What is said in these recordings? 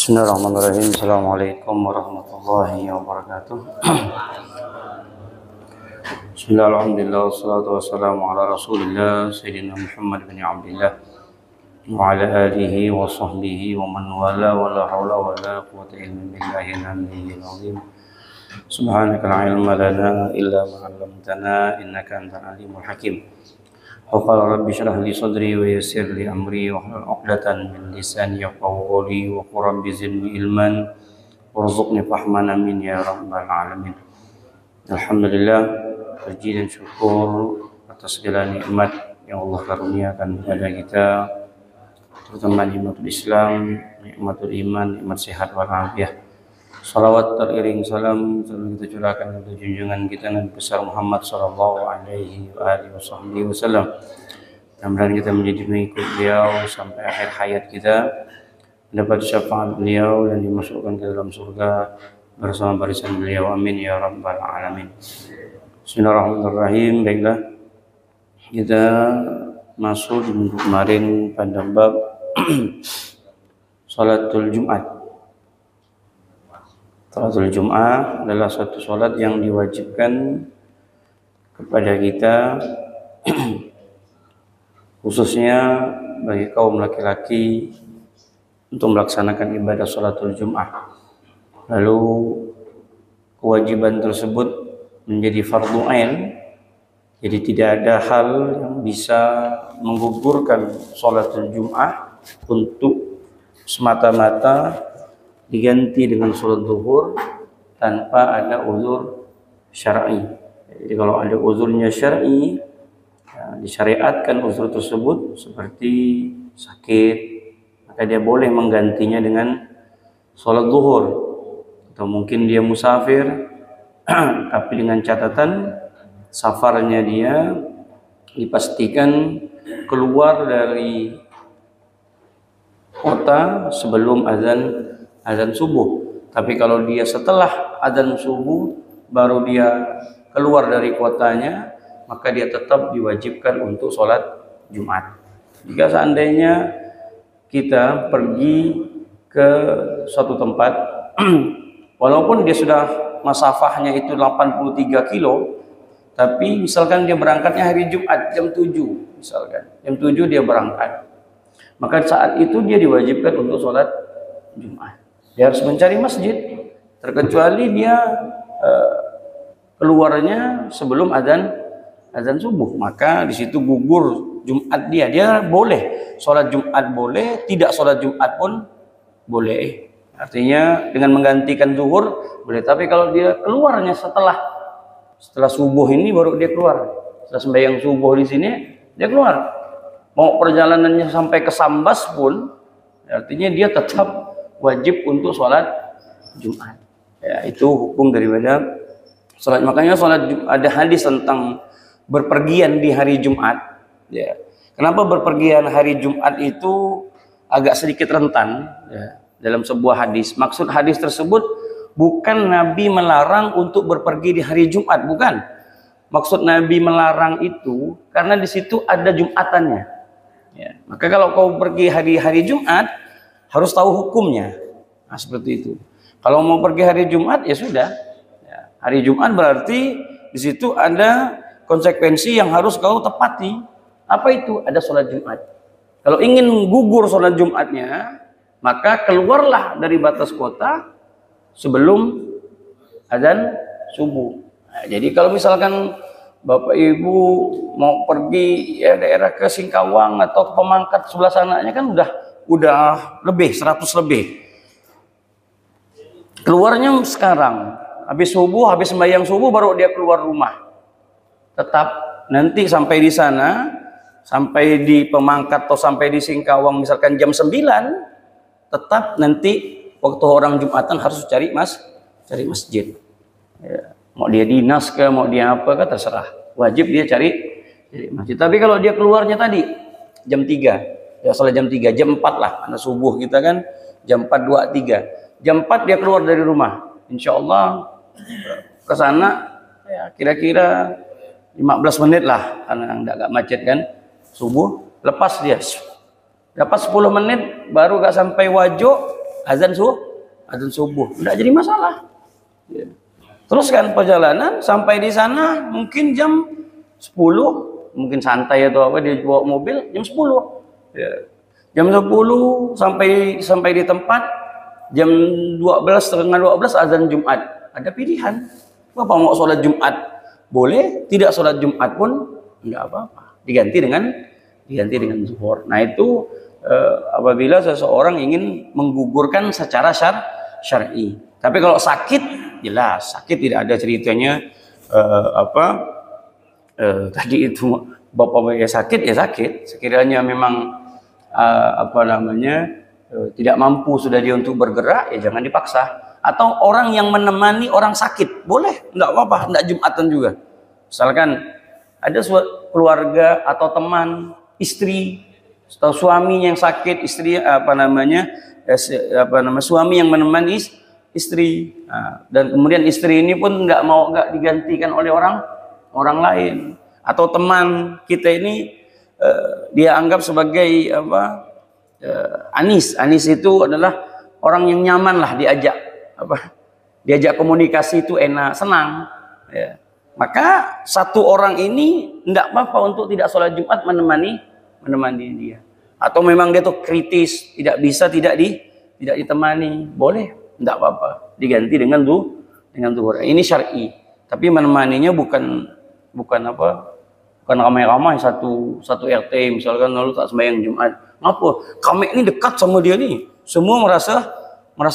Bismillahirrahmanirrahim. Assalamualaikum warahmatullahi wabarakatuh. Bismillahirrahmanirrahim. Wassalatu wassalamu ala Rasulillah Sayyidina Muhammad bin Abdillah wa ala alihi wa sahbihi wa man wala wa la hawla wa la quwwata illa billahi al-aliyyil azim. Subhanaka la ilma lana illa ma 'allamtana innaka antal alimul hakim. Qala rabbi shrah li sadri wa yassir li amri wahlul 'uqdatan min lisani yafqahu qawli wa qur rabbi zidni ilman warzuqni fahman amin ya rabbal alamin. Alhamdulillah, puji dan syukur atas segala nikmat yang Allah karuniakan kepada kita, terutama nikmatul Islam, nikmatul iman, nikmat sehat wal afiah. Salawat teriring salam selalu kita curahkan untuk junjungan kita Nabi besar Muhammad sallallahu alaihi wasallam. Mudah-mudahan kita menjadi pengikut beliau sampai akhir hayat kita, mendapat syafaat beliau dan dimasukkan ke dalam surga bersama barisan beliau. Amin ya rabbal alamin. Bismillahirrahmanirrahim. Baiklah, kita masuk di minggu kemarin pada bab salatul Jumat. Salatul Jum'ah adalah suatu salat yang diwajibkan kepada kita khususnya bagi kaum laki-laki untuk melaksanakan ibadah salatul Jum'ah. Lalu kewajiban tersebut menjadi fardhu ain, jadi tidak ada hal yang bisa menggugurkan salatul Jum'ah untuk semata-mata diganti dengan sholat zuhur tanpa ada uzur syar'i. Jadi kalau ada uzurnya syar'i, ya, disyariatkan uzur tersebut seperti sakit, maka dia boleh menggantinya dengan sholat zuhur. Atau mungkin dia musafir, tapi dengan catatan safarnya dia dipastikan keluar dari kota sebelum azan subuh. Tapi kalau dia setelah azan subuh baru dia keluar dari kotanya, maka dia tetap diwajibkan untuk sholat Jumat. Jika seandainya kita pergi ke suatu tempat walaupun dia sudah masafahnya itu 83 kilo, tapi misalkan dia berangkatnya hari Jumat jam 7, misalkan jam 7 dia berangkat, maka saat itu dia diwajibkan untuk sholat Jumat. Dia harus mencari masjid, terkecuali dia keluarnya sebelum azan subuh, maka di situ gugur Jumat dia. Dia boleh sholat Jumat, boleh tidak sholat Jumat pun boleh. Artinya dengan menggantikan zuhur boleh. Tapi kalau dia keluarnya setelah subuh ini baru dia keluar, setelah sembahyang subuh di sini dia keluar, mau perjalanannya sampai ke Sambas pun, artinya dia tetap wajib untuk sholat Jumat. Ya, itu hukum daripada sholat. Makanya sholat Jumat, ada hadis tentang berpergian di hari Jumat. Ya. Kenapa berpergian hari Jumat itu agak sedikit rentan? Ya. Dalam sebuah hadis, maksud hadis tersebut bukan Nabi melarang untuk berpergi di hari Jumat, bukan. Maksud Nabi melarang itu karena di situ ada Jumatannya. Ya. Maka kalau kau pergi hari Jumat, harus tahu hukumnya. Nah, seperti itu. Kalau mau pergi hari Jumat ya sudah. Ya, hari Jumat berarti di situ ada konsekuensi yang harus kau tepati. Apa itu? Ada sholat Jumat. Kalau ingin gugur sholat Jumatnya, maka keluarlah dari batas kota sebelum azan subuh. Nah, jadi kalau misalkan Bapak Ibu mau pergi ya daerah ke Singkawang atau ke Pemangkat sebelah sananya kan udah lebih 100 lebih. Keluarnya sekarang, habis sembahyang subuh baru dia keluar rumah. Tetap nanti sampai di sana, sampai di Pemangkat atau sampai di Singkawang misalkan jam 9, tetap nanti waktu orang Jumatan harus cari masjid. Ya, mau dia dinas ke, mau dia apa ke terserah. Wajib dia cari masjid. Tapi kalau dia keluarnya tadi jam 3, ya sholat jam 3, jam 4 lah, karena subuh kita kan jam 4.23. Jam 4 dia keluar dari rumah, insya Allah ke sana ya kira-kira 15 menit lah, karena agak macet kan subuh. Lepas dia dapat 10 menit baru gak sampai Wajo, azan subuh, tidak jadi masalah. Ya. Teruskan perjalanan sampai di sana mungkin jam 10, mungkin santai atau apa, dia bawa mobil jam 10. Ya. Jam 10 sampai di tempat jam 12, setengah 12 azan Jumat. Ada pilihan. Bapak mau sholat Jumat boleh, tidak sholat Jumat pun enggak apa-apa. Diganti dengan zuhur. Nah itu apabila seseorang ingin menggugurkan secara syar'i. Tapi kalau sakit, jelas sakit tidak ada ceritanya tadi itu bapak ya sakit. Sekiranya memang tidak mampu sudah dia untuk bergerak, ya jangan dipaksa. Atau orang yang menemani orang sakit, boleh, enggak apa-apa, enggak Jumatan juga. Misalkan ada keluarga atau teman, istri atau suami yang sakit, istri suami yang menemani istri. Nah, dan kemudian istri ini pun enggak digantikan oleh orang lain. Atau teman kita ini dia anggap sebagai Anis itu adalah orang yang nyaman lah diajak komunikasi itu enak, senang. Ya. Maka satu orang ini tidak apa-apa untuk tidak sholat Jumat menemani dia. Atau memang dia tuh kritis, tidak bisa tidak ditemani, boleh, tidak apa-apa, diganti dengan zuhur. Ini syar'i. Tapi menemaninya bukan ramai-ramai satu RT misalkan lalu tak sembahyang Jumat. Apa? Kami ini dekat sama dia nih. Semua merasa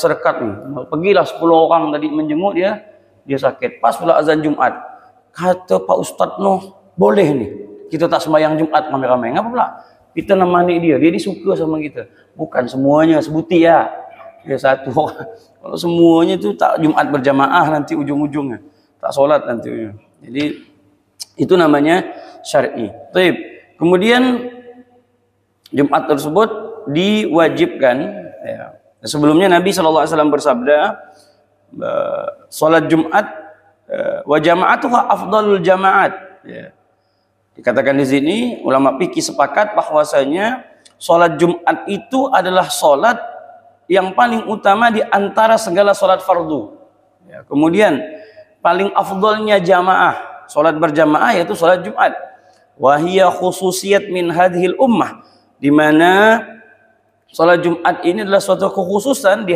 dekat nih. Pergilah 10 orang tadi menjenguk dia sakit. Pas pula azan Jumat. Kata Pak Ustadz boleh nih. Kita tak sembahyang Jumat ramai-ramai. Ngapa pula? Kita nemani dia suka sama kita. Bukan semuanya, sebuti ya. Dia satu orang. Kalau semuanya itu tak Jumat berjamaah nanti ujung-ujungnya. Tak sholat nanti ujung. Jadi itu namanya syar'i. Baik. Kemudian Jumat tersebut diwajibkan. Ya. Sebelumnya Nabi SAW bersabda, sholat Jumat wa jama'atuha afdalul jama'at. Ya. Dikatakan di sini ulama fikih sepakat bahwasanya sholat Jumat itu adalah sholat yang paling utama di antara segala sholat fardu. Ya. Kemudian paling afdalnya jamaah, sholat berjamaah yaitu sholat Jumat. Wahiyya khususiyat min hadhil ummah, di mana sholat Jumat ini adalah suatu kekhususan di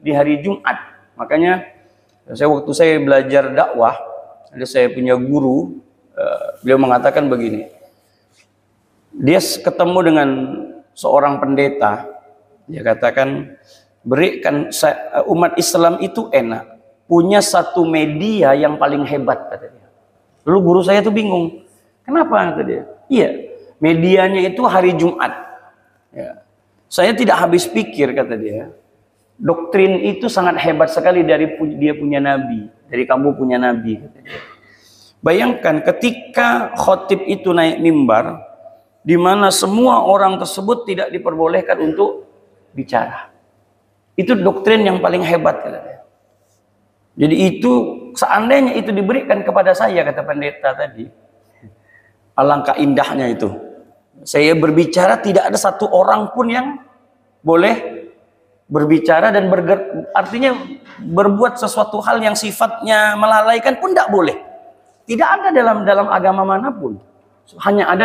hari Jumat. Makanya waktu saya belajar dakwah, ada saya punya guru, beliau mengatakan begini. Dia ketemu dengan seorang pendeta, dia katakan, berikan umat Islam itu enak, punya satu media yang paling hebat, kata dia. Lalu guru saya tuh bingung, kenapa, kata dia? Iya, medianya itu hari Jumat. Ya. Saya tidak habis pikir, kata dia. Doktrin itu sangat hebat sekali dari dia punya nabi, dari kamu punya nabi, kata dia. Bayangkan ketika khotib itu naik mimbar, di mana semua orang tersebut tidak diperbolehkan untuk bicara. Itu doktrin yang paling hebat, kata dia. Jadi itu seandainya itu diberikan kepada saya, kata pendeta tadi, alangkah indahnya itu. Saya berbicara tidak ada satu orang pun yang boleh berbicara dan artinya berbuat sesuatu hal yang sifatnya melalaikan pun tidak boleh. Tidak ada dalam agama manapun. Hanya ada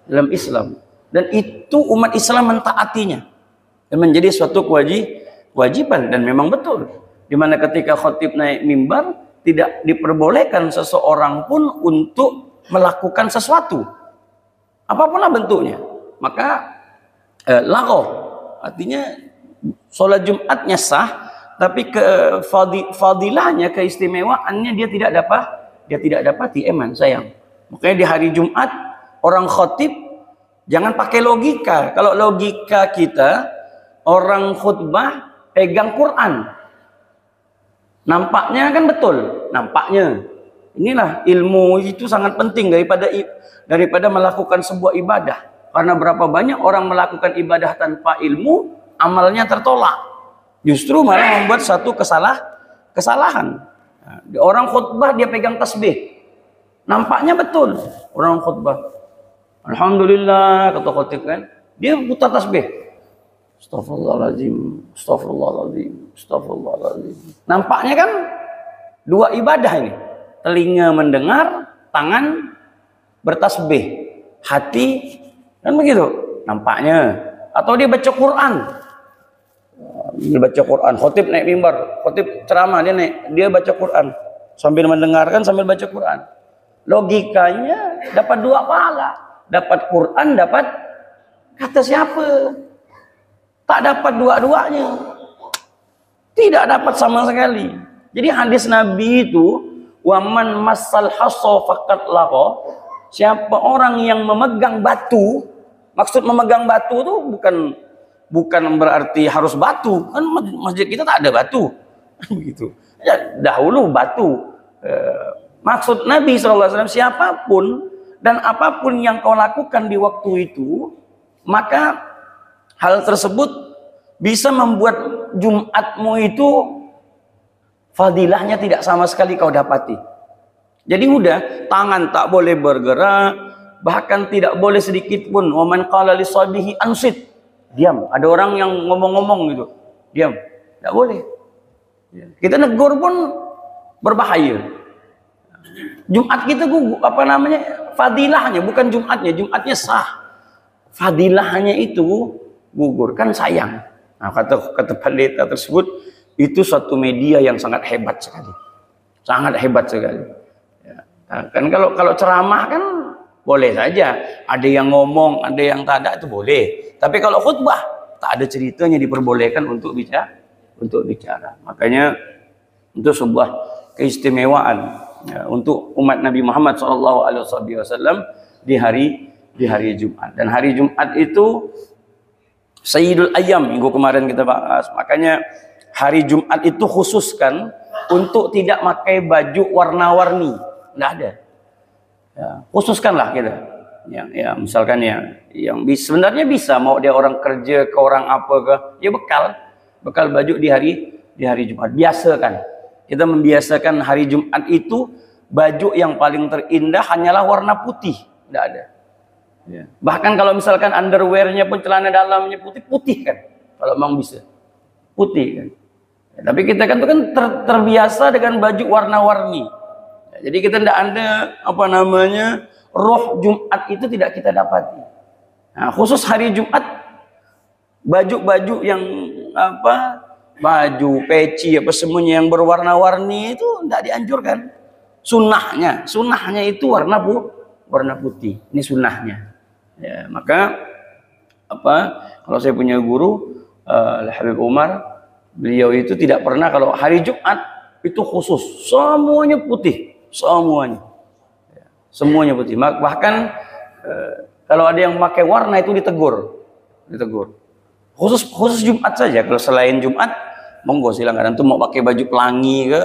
dalam Islam. Dan itu umat Islam mentaatinya. Dan menjadi suatu kewajiban dan memang betul. Di mana ketika khotib naik mimbar tidak diperbolehkan seseorang pun untuk melakukan sesuatu. Apapunlah bentuknya. Maka laghaw, artinya sholat Jumatnya sah, tapi fadilahnya, keistimewaannya dia tidak dapati, sayang. Makanya di hari Jumat orang khotib jangan pakai logika. Kalau logika kita, orang khutbah pegang Quran. Nampaknya kan betul, nampaknya. Inilah ilmu itu sangat penting daripada melakukan sebuah ibadah. Karena berapa banyak orang melakukan ibadah tanpa ilmu, amalnya tertolak. Justru malah membuat satu kesalahan. Nah, orang khutbah dia pegang tasbih. Nampaknya betul orang khutbah. Alhamdulillah, kata khotib kan, dia putar tasbih. Astagfirullahaladzim, astagfirullahaladzim, astagfirullahaladzim. Nampaknya kan dua ibadah ini. Telinga mendengar, tangan bertasbih, hati kan begitu nampaknya. Atau dia baca Quran. Dia baca Quran, khotib naik mimbar, khotib ceramah, dia baca Quran sambil mendengarkan sambil baca Quran. Logikanya dapat dua pahala, dapat Quran, dapat kata siapa? Tak dapat dua-duanya, tidak dapat sama sekali. Jadi hadis Nabi itu, waman masal hasa faqat laqa, siapa orang yang memegang batu. Maksud memegang batu itu bukan berarti harus batu, kan masjid kita tak ada batu begitu ya, dahulu batu. Maksud Nabi SAW, siapapun dan apapun yang kau lakukan di waktu itu, maka hal tersebut bisa membuat Jumatmu itu fadilahnya tidak sama sekali kau dapati. Jadi udah, tangan tak boleh bergerak, bahkan tidak boleh sedikit pun. Waman qala li sabihi ansit, diam. Ada orang yang ngomong-ngomong gitu, diam, tidak boleh. Kita negur pun berbahaya. Jumat kita fadilahnya, bukan Jumatnya sah, fadilahnya itu gugur, kan sayang. Nah, kata pendeta tersebut, itu suatu media yang sangat hebat sekali, sangat hebat sekali. Ya, kan kalau ceramah kan boleh saja, ada yang ngomong, ada yang tak ada, itu boleh. Tapi kalau khutbah tak ada ceritanya diperbolehkan untuk bicara. Makanya itu sebuah keistimewaan ya, untuk umat Nabi Muhammad SAW di hari Jumat. Dan hari Jumat itu Sayyidul Ayyam, minggu kemarin kita bahas. Makanya hari Jumat itu khususkan untuk tidak pakai baju warna-warni, tidak ada. Ya, khususkanlah kita. Ya, misalkan yang sebenarnya bisa, mau dia orang kerja ke orang apa ke, ya bekal baju di hari Jumat. Biasakan. Kita membiasakan hari Jumat itu baju yang paling terindah hanyalah warna putih, tidak ada. Ya. Bahkan kalau misalkan underwearnya pun celana dalamnya putih kan, kalau memang bisa putih kan. Ya, tapi kita kan terbiasa dengan baju warna-warni. Ya, jadi kita tidak ada roh Jumat itu tidak kita dapati. Nah, khusus hari Jumat baju-baju yang baju peci semuanya yang berwarna-warni itu tidak dianjurkan. Sunnahnya itu warna putih. Ini sunnahnya. Ya, maka kalau saya punya guru Habib Umar, beliau itu tidak pernah kalau hari Jumat itu khusus semuanya putih, semuanya putih. Bahkan kalau ada yang pakai warna itu ditegur. Khusus Jumat saja. Kalau selain Jumat, monggo silakan. Antum mau pakai baju pelangi ke,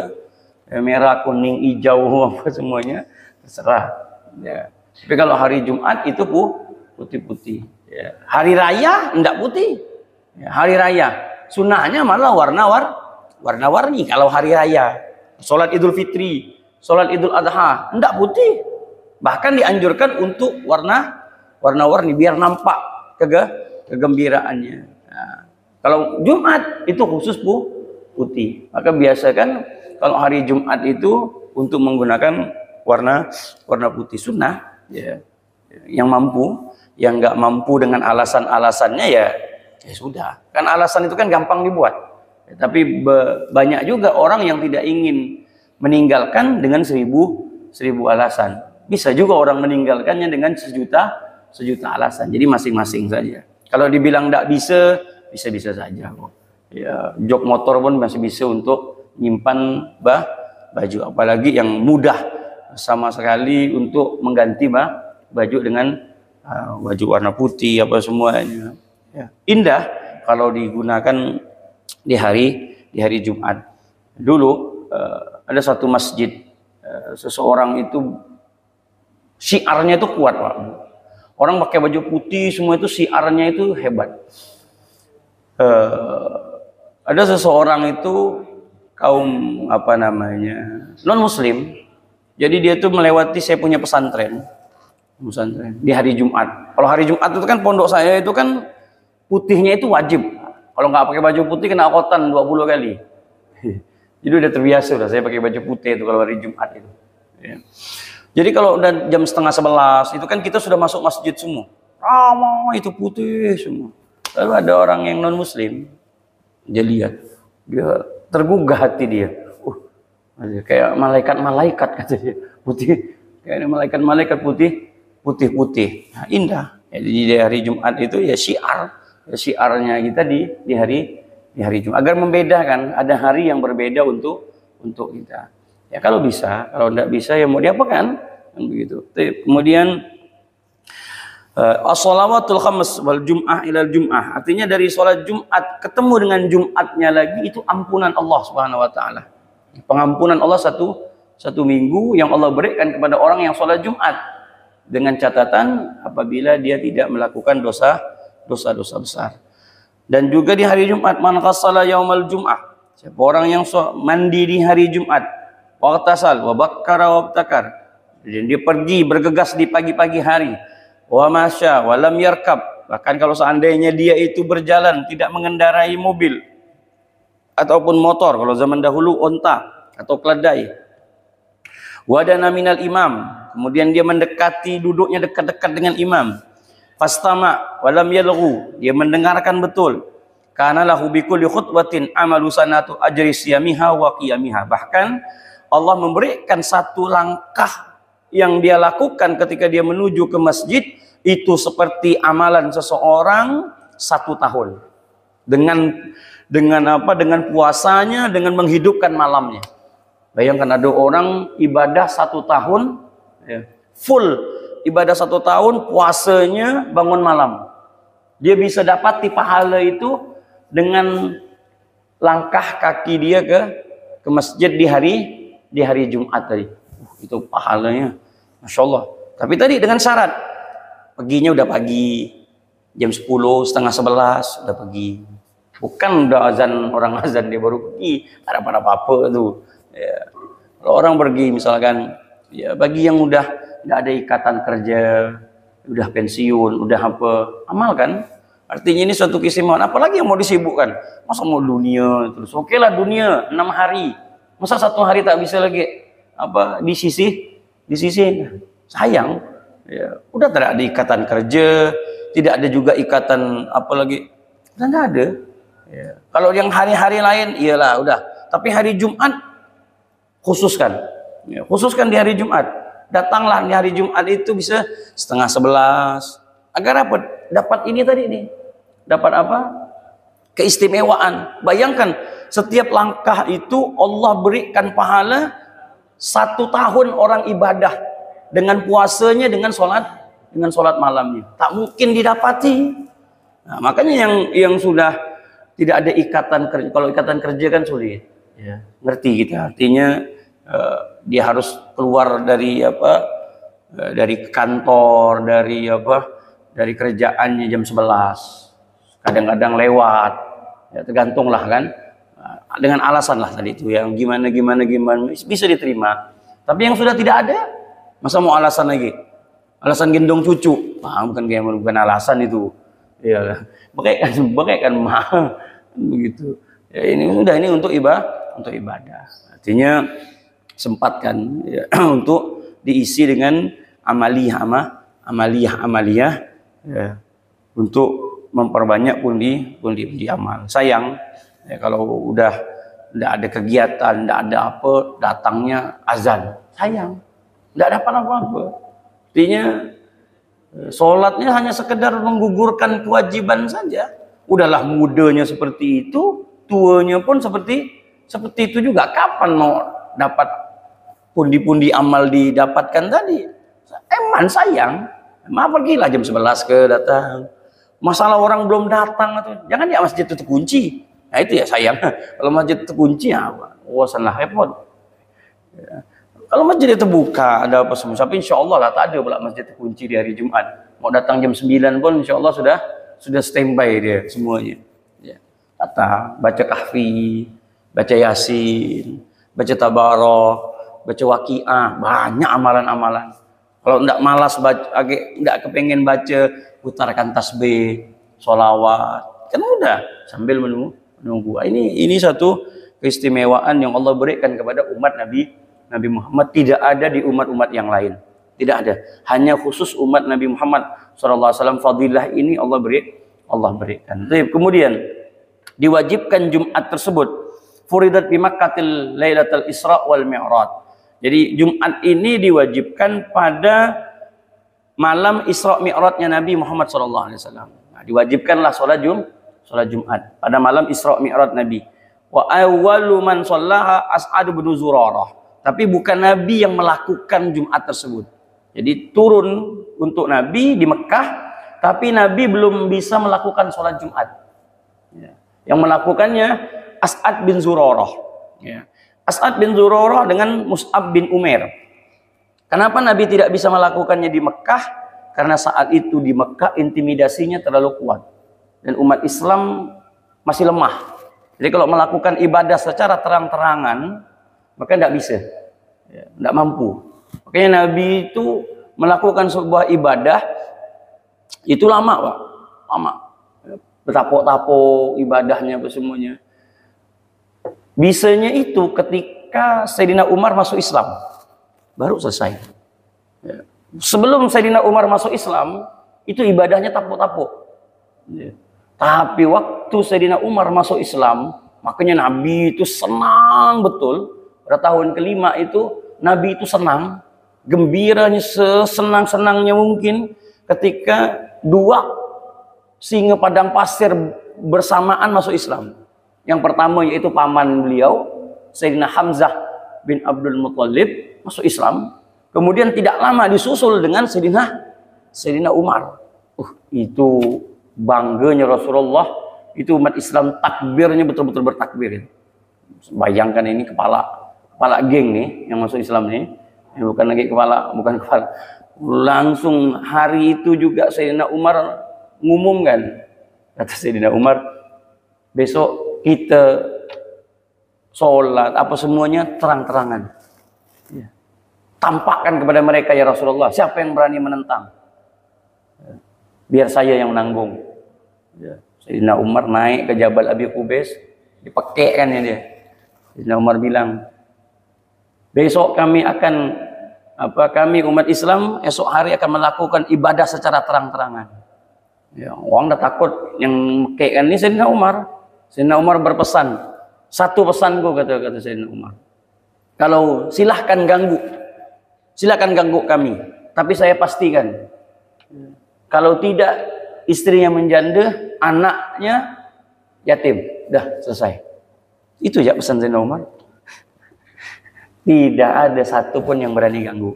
merah, kuning, hijau, apa semuanya terserah. Ya. Tapi kalau hari Jumat itu putih-putih. Ya. Hari raya enggak putih. Ya, hari raya sunnahnya malah warna-warni. Kalau hari raya, sholat Idul Fitri, sholat Idul Adha, enggak putih. Bahkan dianjurkan untuk warna-warni biar nampak kegembiraannya. Nah, kalau Jumat itu khusus putih. Maka biasakan kalau hari Jumat itu untuk menggunakan warna putih, sunnah. Ya, yang mampu, yang nggak mampu dengan alasan-alasannya ya sudah. Kan alasan itu kan gampang dibuat. Ya, tapi banyak juga orang yang tidak ingin meninggalkan dengan seribu alasan. Bisa juga orang meninggalkannya dengan sejuta alasan. Jadi masing-masing saja. Kalau dibilang tidak bisa saja kok. Ya, jok motor pun masih bisa untuk nyimpan baju, apalagi yang mudah sama sekali untuk mengganti baju dengan baju warna putih apa semuanya. Ya, indah kalau digunakan di hari Jumat. Dulu ada satu masjid, seseorang itu syiarnya itu kuat, Pak. Orang pakai baju putih semua itu syiarnya itu hebat. Ada seseorang itu kaum non muslim. Jadi dia tuh melewati saya punya pesantren di hari Jumat. Kalau hari Jumat itu kan pondok saya itu kan putihnya itu wajib. Kalau nggak pakai baju putih kena khotan 20 kali. Jadi udah terbiasa udah saya pakai baju putih itu kalau hari Jumat itu. Ya. Jadi kalau udah jam setengah 11 itu kan kita sudah masuk masjid semua. Ramai itu putih semua. Lalu ada orang yang non muslim, dia lihat, dia tergugah hati dia. Kayak malaikat-malaikat katanya putih. Kayak malaikat-malaikat putih. Nah, indah. Jadi di hari Jumat itu ya syiarnya kita di hari Jumat. Agar membedakan, ada hari yang berbeda untuk kita. Ya kalau bisa, kalau tidak bisa ya mau diapakan? Kan begitu. Kemudian as-shalawatul khams wal jum'ah ilal jum'ah. Artinya dari sholat Jumat ketemu dengan Jumatnya lagi itu ampunan Allah Subhanahu wa taala. Pengampunan Allah satu minggu yang Allah berikan kepada orang yang sholat Jumat dengan catatan apabila dia tidak melakukan dosa-dosa besar. Dan juga di hari Jumat, man ghassala yaumal jum'ah, siapa orang yang mandi di hari Jumat, waqtasal wa bakkara wa abtakar, dan dia pergi bergegas di pagi-pagi hari, wa masya wa lam yarkab, bahkan kalau seandainya dia itu berjalan tidak mengendarai mobil ataupun motor, kalau zaman dahulu onta atau keledai, wadana minal imam, kemudian dia mendekati, duduknya dekat-dekat dengan imam, fastama walam yalghu, dia mendengarkan betul, kana lahu bikulli khutwatin amalu sanatu ajri siyamiha wa qiyamiha, bahkan Allah memberikan satu langkah yang dia lakukan ketika dia menuju ke masjid itu seperti amalan seseorang 1 tahun dengan apa, dengan puasanya, dengan menghidupkan malamnya. Bayangkan ada orang ibadah 1 tahun ya, full ibadah 1 tahun, puasanya bangun malam. Dia bisa dapati pahala itu dengan langkah kaki dia ke masjid di hari Jumat tadi. Itu pahalanya, masya Allah. Tapi tadi dengan syarat, paginya udah pagi, jam 10, setengah 11 udah pergi. Bukan udah azan, orang azan dia baru pergi, ada apa-apa tuh. Ya. Kalau orang pergi misalkan, ya bagi yang udah nggak ada ikatan kerja, udah pensiun, udah apa, amalkan. Artinya ini suatu keistimewaan. Apalagi yang mau disibukkan? Masa mau dunia terus? Oke lah dunia 6 hari. Masa 1 hari tak bisa lagi apa di sisi sayang. Ya, udah tidak ada ikatan kerja, tidak ada juga ikatan apa lagi. Udah nggak ada. Ya. Kalau yang hari-hari lain, iyalah udah. Tapi hari Jumat khususkan. Ya, khususkan di hari Jumat. Datanglah di hari Jumat itu bisa setengah 11. Agar apa? Dapat ini tadi nih. Dapat apa? Keistimewaan. Bayangkan setiap langkah itu Allah berikan pahala 1 tahun orang ibadah dengan puasanya, dengan sholat malamnya. Tak mungkin didapati. Nah, makanya yang sudah tidak ada ikatan kerja. Kalau ikatan kerja kan sulit. Ya, ngerti kita. Artinya dia harus keluar dari apa? Dari kantor, dari kerjaannya jam 11. Kadang-kadang lewat. Ya, tergantunglah kan. Dengan alasan lah tadi itu yang gimana bisa diterima. Tapi yang sudah tidak ada, masa mau alasan lagi? Alasan gendong cucu, bukan alasan itu. Ya, bagaikan mahal begitu. Ya, ini untuk ibadah. Artinya sempatkan ya, untuk diisi dengan amaliyah ya, untuk memperbanyak pundi amal. Sayang ya, kalau udah tidak ada kegiatan, tidak ada apa, datangnya azan. Sayang, tidak dapat apa-apa. Artinya sholatnya hanya sekedar menggugurkan kewajiban saja. Udahlah mudanya seperti itu, tuanya pun seperti itu juga. Kapan mau dapat pundi-pundi amal didapatkan tadi? Eman sayang. Pergilah jam 11 datang. Masalah orang belum datang atau jangan ya masjid itu kunci. Nah itu ya sayang. Kalau masjid terkunci apa? Salah repot. Ya. Kalau masjid itu buka ada apa semua. Tapi insya Allah lah tak ada pula masjid terkunci di hari Jumat. Mau datang jam 9 pun insya Allah sudah standby dia semuanya. Ya. Kata baca kahfi, baca yasin, baca tabarok, baca waqiah, banyak amalan-amalan. Kalau tidak kepengen baca, putarkan tasbih, sholawat. Kan udah sambil menunggu. Ini satu keistimewaan yang Allah berikan kepada umat Nabi Muhammad, tidak ada di umat-umat yang lain. Tidak ada. Hanya khusus umat Nabi Muhammad SAW, fadilah ini Allah berikan. Kemudian diwajibkan Jumat tersebut. Furidat bi Makkatil Lailatul Isra wal Mi'raj. Jadi Jumat ini diwajibkan pada malam Isra Mi'rajnya Nabi Muhammad SAW. Nah, diwajibkanlah sholat Jumat pada malam Isra Mi'raj Nabi. Wa awwalu man shallaha As'ad bin Zurarah. Tapi bukan Nabi yang melakukan Jumat tersebut. Jadi turun untuk Nabi di Mekah, tapi Nabi belum bisa melakukan sholat Jumat. Ya. Yang melakukannya As'ad bin Zurarah. Ya. As'ad bin Zurarah dengan Mus'ab bin Umair. Kenapa Nabi tidak bisa melakukannya di Mekah? Karena saat itu di Mekah intimidasinya terlalu kuat. Dan umat Islam masih lemah. Jadi kalau melakukan ibadah secara terang-terangan, maka tidak bisa. Ya, tidak mampu. Makanya Nabi itu melakukan sebuah ibadah, itu lama Pak. Lama. Bertapuk-tapuk ibadahnya, semuanya. Bisanya itu ketika Sayyidina Umar masuk Islam. Baru selesai. Ya. Sebelum Sayyidina Umar masuk Islam, itu ibadahnya tapuk-tapuk. Ya. Tapi waktu Sayyidina Umar masuk Islam, makanya Nabi itu senang betul. Pada tahun kelima itu, Nabi itu senang. Gembiranya sesenang-senangnya mungkin ketika dua singa padang pasir bersamaan masuk Islam. Yang pertama yaitu paman beliau, Sayyidina Hamzah bin Abdul Muttalib masuk Islam. Kemudian tidak lama disusul dengan Sayyidina Umar. Itu bangganya Rasulullah, itu umat Islam takbirnya betul-betul bertakbir. Bayangkan ini kepala geng nih yang masuk Islam nih. Bukan lagi bukan kepala. Langsung hari itu juga Sayyidina Umar ngumumkan. Kata Sayyidina Umar, besok kita sholat apa semuanya terang-terangan. Ya. Tampakkan kepada mereka ya Rasulullah, siapa yang berani menentang? Ya. Biar saya yang menanggung. Ya. Sayyidina Umar naik ke Jabal Abi Qubais, dipekekkan ya dia. Sayyidina Umar bilang, besok kami umat Islam esok hari akan melakukan ibadah secara terang-terangan. Ya, orang dah takut yang mekekkan ini Sayyidina Umar. Sayyidina Umar berpesan, satu pesanku kata Sayyidina Umar. Kalau silahkan ganggu kami, tapi saya pastikan kalau tidak istrinya menjanda, anaknya yatim, dah selesai. Itu ya pesan Sayyidina Umar. Tidak ada satupun yang berani ganggu.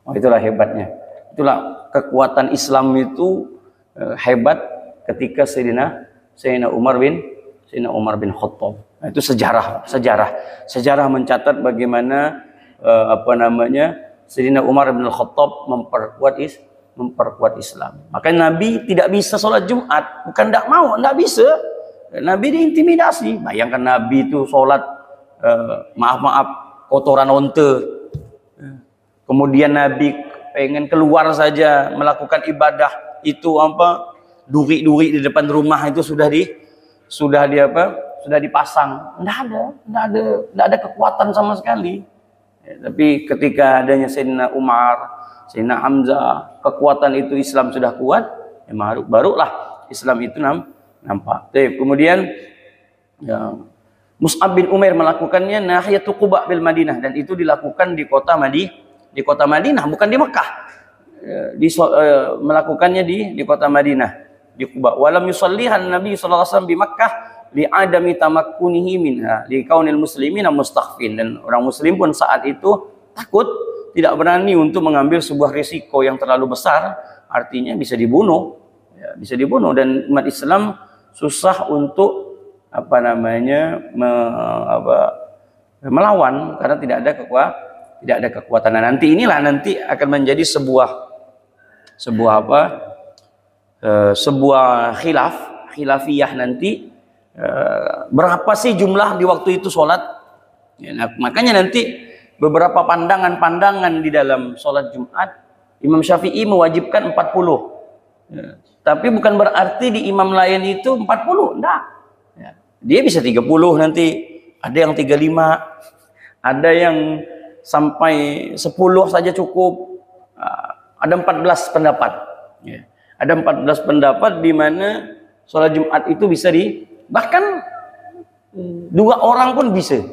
Itulah hebatnya. Itulah kekuatan Islam itu hebat ketika Sayyidina Umar bin Khattab. Nah, itu sejarah mencatat bagaimana Sayyidina Umar bin Khattab memperkuat Islam. Makanya Nabi tidak bisa sholat Jumat, bukan tidak mau, tidak bisa. Nabi diintimidasi. Bayangkan Nabi itu sholat kotoran onta. Kemudian Nabi pengen keluar saja melakukan ibadah itu duri-duri di depan rumah itu sudah dipasang. Tidak ada kekuatan sama sekali. Ya, tapi ketika adanya Sayyidina Umar, Sayyidina Hamzah, kekuatan itu Islam sudah kuat, ya barulah Islam itu nampak. Kemudian ya, Mus'ab bin Umair melakukannya nahiyatu Quba bil Madinah, dan itu dilakukan di kota Madinah, bukan di Mekah. Melakukannya di kota Madinah, di Quba. Walam yusallihan Nabi sallallahu alaihi wasallam di Makkah li adami tamakkunihi minha li kaunil muslimina mustakhfin, dan orang muslim pun saat itu takut, tidak berani untuk mengambil sebuah risiko yang terlalu besar, artinya bisa dibunuh. Ya, bisa dibunuh, dan umat Islam susah untuk melawan karena tidak ada kekuatan. Nah, nanti akan menjadi sebuah khilafiyah nanti, berapa sih jumlah di waktu itu sholat. Ya, nah, makanya nanti beberapa pandangan di dalam sholat Jumat, Imam Syafi'i mewajibkan 40. Ya. Tapi bukan berarti di imam lain itu 40, enggak. Ya. Dia bisa 30 nanti, ada yang 35, ada yang sampai 10 saja cukup. Ada 14 pendapat. Ya. Ada 14 pendapat di mana sholat Jumat itu bisa bahkan 2 orang pun bisa.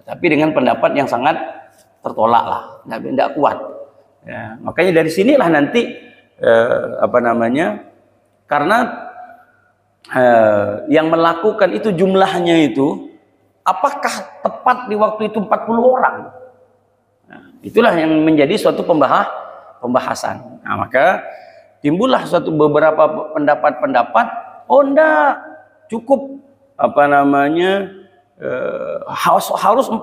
Tapi dengan pendapat yang sangat tertolak lah, tidak kuat. Ya, makanya dari sinilah nanti karena yang melakukan itu jumlahnya itu apakah tepat di waktu itu 40 orang? Nah, itulah yang menjadi suatu pembahasan. Nah, maka timbullah beberapa pendapat-pendapat, oh enggak, cukup harus 40.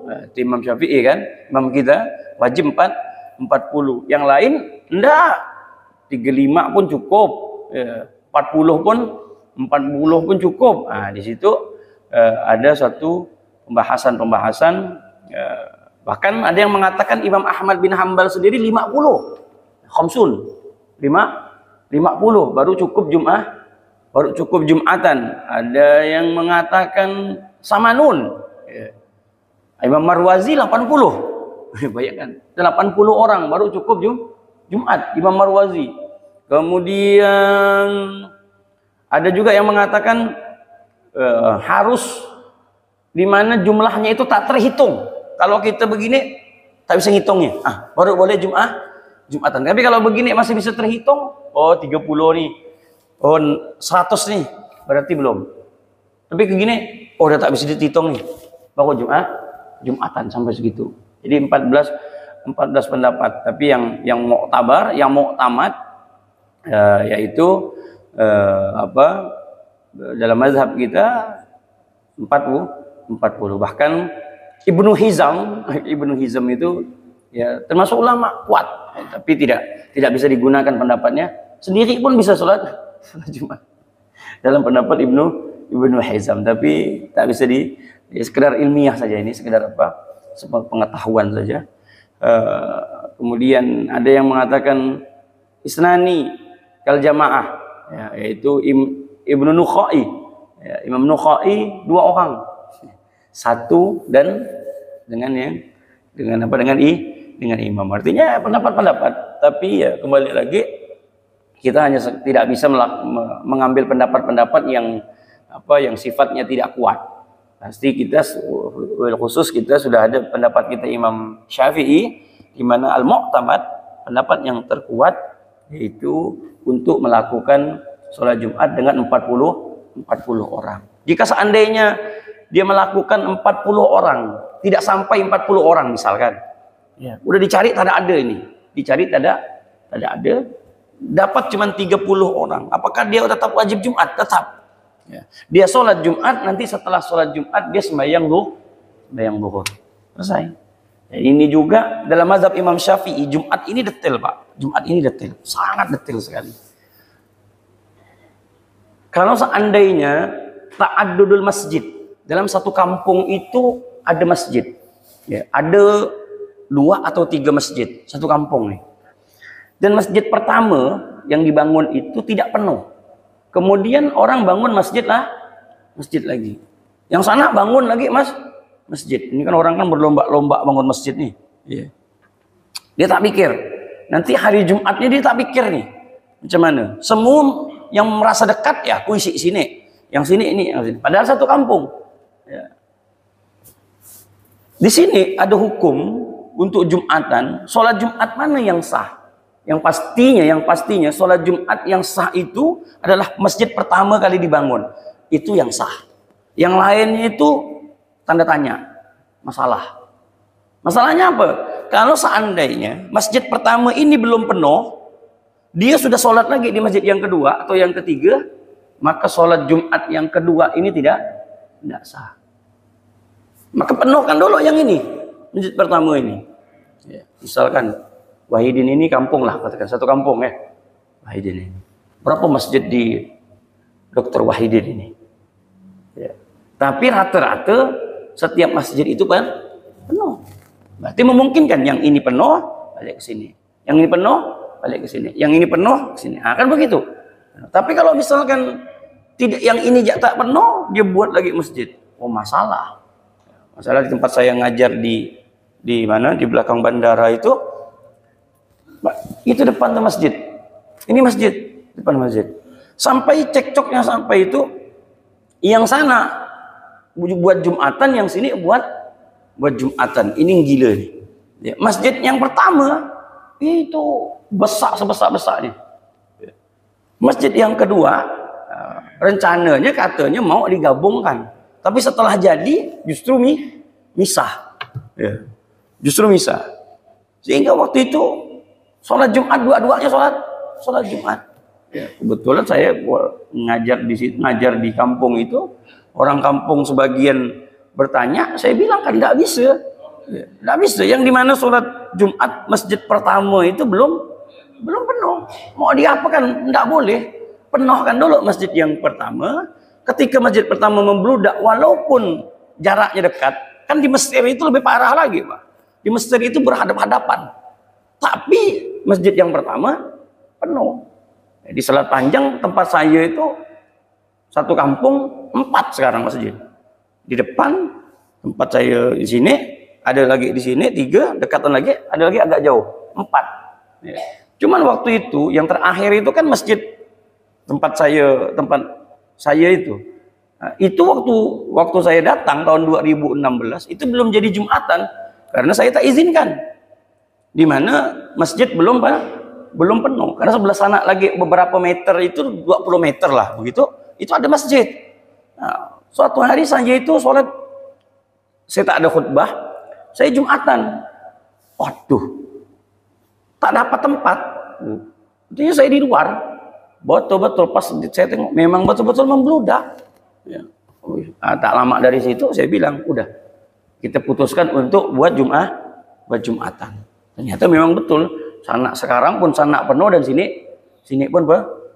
Nah, Imam Syafi'i kan, imam kita wajib 40. Yang lain enggak, 35 pun cukup, 40 pun cukup. Nah, di situ ada suatu pembahasan, bahkan ada yang mengatakan Imam Ahmad bin Hambal sendiri 50 khamsun, 50 baru cukup Jumatan. Ada yang mengatakan samanun, Imam Marwazi 80. Bayangkan, 80 orang baru cukup Jumat, Imam Marwazi. Kemudian ada juga yang mengatakan harus di mana jumlahnya itu tak terhitung. Kalau kita begini tak bisa ngitungnya. Baru boleh Jumatan. Tapi kalau begini masih bisa terhitung. Oh, 30 nih. Oh, 100 nih. Berarti belum. Tapi begini, oh udah tak bisa dihitung nih. Baru Jumatan sampai segitu. Jadi 14 pendapat. Tapi yang muktabar, yang muktamad yaitu dalam mazhab kita 40. Bahkan Ibnu Hizam itu ya termasuk ulama kuat, tapi tidak bisa digunakan pendapatnya. Sendiri pun bisa sholat Jumat dalam pendapat Ibnu Hizam, tapi tak bisa sekedar ilmiah saja, ini sekedar pengetahuan saja. Kemudian ada yang mengatakan isnani kal jamaah, ya, yaitu Ibnu Nukhai, ya, Imam Nukhai 2 orang, 1 dan dengan imam. Artinya pendapat-pendapat, tapi ya kembali lagi kita hanya tidak bisa mengambil pendapat-pendapat yang sifatnya tidak kuat. Pasti kita khusus kita sudah ada pendapat kita Imam Syafi'i, di mana al-mu'tamad, pendapat yang terkuat, yaitu untuk melakukan sholat Jumat dengan 40 orang. Jika seandainya dia melakukan 40 orang, tidak sampai 40 orang misalkan, ya, udah dicari tak ada ini, dapat cuma 30 orang, apakah dia tetap wajib Jumat? Tetap. Ya. Dia sholat Jumat, nanti setelah sholat Jumat dia sembahyang zuhur, selesai. Ya, ini juga dalam mazhab Imam Syafi'i, Jumat ini detail, Pak. Jumat ini detail, sangat detail sekali. Kalau seandainya ta'addudul masjid, dalam satu kampung itu ada masjid, ya, ada 2 atau 3 masjid, satu kampung nih. Dan masjid pertama yang dibangun itu tidak penuh. Kemudian orang bangun masjid lagi. Yang sana bangun lagi masjid. Ini kan orang kan berlomba-lomba bangun masjid nih. Yeah. Dia tak pikir. Nanti hari Jumatnya dia tak pikir nih. Macam mana? Semua yang merasa dekat ya aku isi sini. Yang sini ini, yang sini. Padahal satu kampung. Ya. Di sini ada hukum untuk Jumatan. Sholat Jumat mana yang sah? Yang pastinya sholat Jumat yang sah itu adalah masjid pertama kali dibangun. Itu yang sah. Yang lainnya itu tanda tanya. Masalahnya apa? Kalau seandainya masjid pertama ini belum penuh, dia sudah sholat lagi di masjid yang kedua atau yang ketiga, maka sholat Jumat yang kedua ini tidak sah. Maka penuhkan dulu yang ini, masjid pertama ini. Ya, misalkan Wahidin ini kampung lah, katakan satu kampung ya. Wahidin ini. Berapa masjid di Dr. Wahidin ini? Ya. Tapi rata-rata setiap masjid itu penuh. Berarti memungkinkan yang ini penuh, balik ke sini. Yang ini penuh, balik ke sini. Yang ini penuh ke sini. Kan begitu. Tapi kalau misalkan tidak, yang ini tak penuh, dia buat lagi masjid. Oh, masalah. Masalah di tempat saya ngajar di mana? Di belakang bandara itu depan tuh masjid. Ini masjid, depan masjid. Sampai cekcoknya sampai itu yang sana buat Jumatan, yang sini buat Jumatan. Ini gila nih. Ya, masjid yang pertama itu sebesar-besarnya. Masjid yang kedua rencananya katanya mau digabungkan, tapi setelah jadi justru misah. Ya. Justru misah. Sehingga waktu itu sholat Jumat dua-duanya sholat Jumat. Ya, kebetulan saya ngajar di kampung itu, orang kampung sebagian bertanya, saya bilang kan tidak bisa. Ya, tidak bisa. Yang dimana sholat Jumat masjid pertama itu belum penuh. Mau diapakan? Tidak boleh. Penuhkan dulu masjid yang pertama. Ketika masjid pertama membludak, walaupun jaraknya dekat, kan di Mesir itu lebih parah lagi, Pak. Di Mesir itu berhadap-hadapan. Tapi masjid yang pertama penuh. Di Selat Panjang tempat saya itu satu kampung 4 sekarang masjid. Di depan tempat saya di sini, ada lagi di sini 3, dekatan lagi, ada lagi agak jauh 4. Ya. Cuman waktu itu yang terakhir itu kan masjid tempat saya itu. Nah, itu waktu saya datang tahun 2016 itu belum jadi Jumatan karena saya tak izinkan. Di mana masjid belum penuh. Karena sebelah sana lagi beberapa meter itu 20 meter lah begitu, itu ada masjid. Nah, suatu hari saya itu sholat, saya tak ada khutbah, saya Jumatan. Waduh, tak dapat tempat. Artinya saya di luar. Betul-betul pas saya tengok memang betul-betul membludak. Ya. Tak lama dari situ saya bilang, udah kita putuskan untuk buat Jumatan. Ternyata memang betul, sekarang pun sana penuh dan sini pun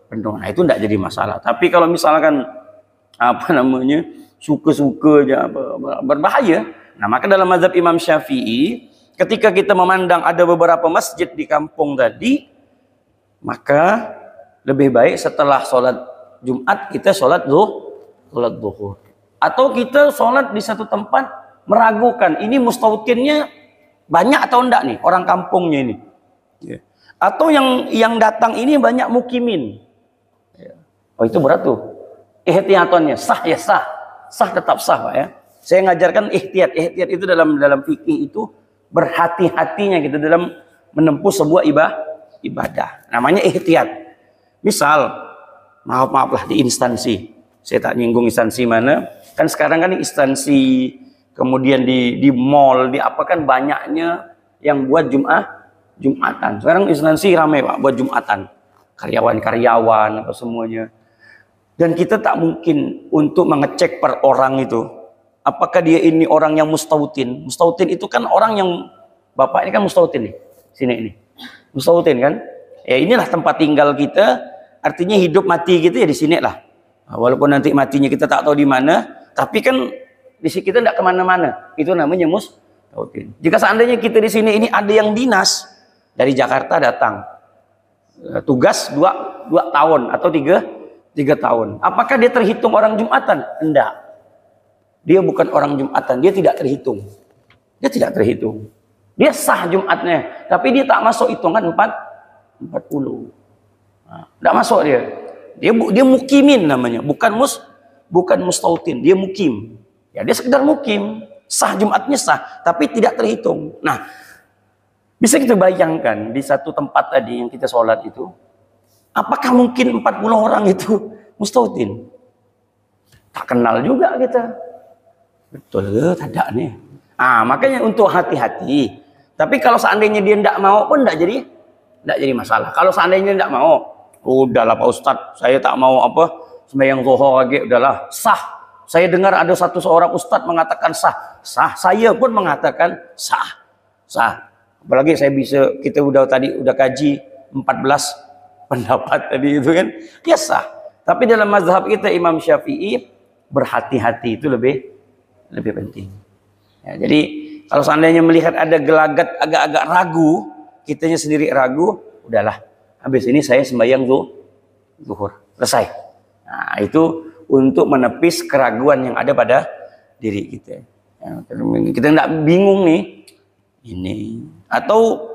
penuh. Nah, itu tidak jadi masalah. Tapi kalau misalkan suka-suka aja berbahaya. Nah, maka dalam mazhab Imam Syafi'i, ketika kita memandang ada beberapa masjid di kampung tadi, maka lebih baik setelah sholat Jumat kita sholat zuhur. Atau kita sholat di satu tempat meragukan ini mustautinnya banyak atau enggak nih orang kampungnya ini. Ya. Atau yang datang ini banyak mukimin. Ya. Oh, itu berat tuh. Ihtiyatannya sah ya sah. Sah tetap sah, Pak ya. Saya ngajarkan ihtiyat. Ihtiyat itu dalam fikih itu berhati-hatinya gitu dalam menempuh sebuah ibadah. Namanya ihtiyat. Misal, maaf-maaflah di instansi. Saya tak nyinggung instansi mana. Kan sekarang kan instansi, kemudian di mall, di apa kan banyaknya yang buat Jumatan. Sekarang instansi ramai, Pak, buat Jumatan. Karyawan-karyawan atau semuanya. Dan kita tak mungkin untuk mengecek per orang itu. Apakah dia ini orang yang mustautin. Mustautin itu kan orang yang, Bapak ini kan mustautin nih. Sini ini. Mustautin kan. Ya inilah tempat tinggal kita. Artinya hidup mati gitu ya di sini lah. Walaupun nanti matinya kita tak tahu di mana. Tapi kan di sini kita tidak kemana-mana. Itu namanya mustautin. Jika seandainya kita di sini ini ada yang dinas. Dari Jakarta datang. Tugas 2 tahun atau 3 tahun. Apakah dia terhitung orang Jumatan? Enggak. Dia bukan orang Jumatan. Dia tidak terhitung. Dia tidak terhitung. Dia sah Jumatnya. Tapi dia tak masuk hitungan 40. Tidak masuk dia. Dia mukimin namanya. Bukan mustautin. Dia mukim. Ya dia sekedar mukim. Sah Jumatnya sah. Tapi tidak terhitung. Nah. Bisa kita bayangkan di satu tempat tadi yang kita sholat itu. Apakah mungkin 40 orang itu mustautin? Tak kenal juga kita. Betul ke? Tidak nih. Makanya untuk hati-hati. Tapi kalau seandainya dia tidak mau pun tidak jadi masalah. Kalau seandainya tidak mau, udahlah Pak Ustadz, saya tak mau sembahyang zuhur lagi, udahlah sah. Saya dengar ada seorang Ustadz mengatakan sah. Saya pun mengatakan sah. Apalagi kita udah kaji 14 pendapat tadi itu kan, ya sah. Tapi dalam mazhab kita Imam Syafi'i berhati-hati itu lebih penting. Ya, jadi kalau seandainya melihat ada gelagat agak-agak ragu, kitanya sendiri ragu, udahlah habis ini saya sembahyang zuhur. Selesai. Nah, itu untuk menepis keraguan yang ada pada diri kita. Ya, kita tidak bingung nih, ini. Atau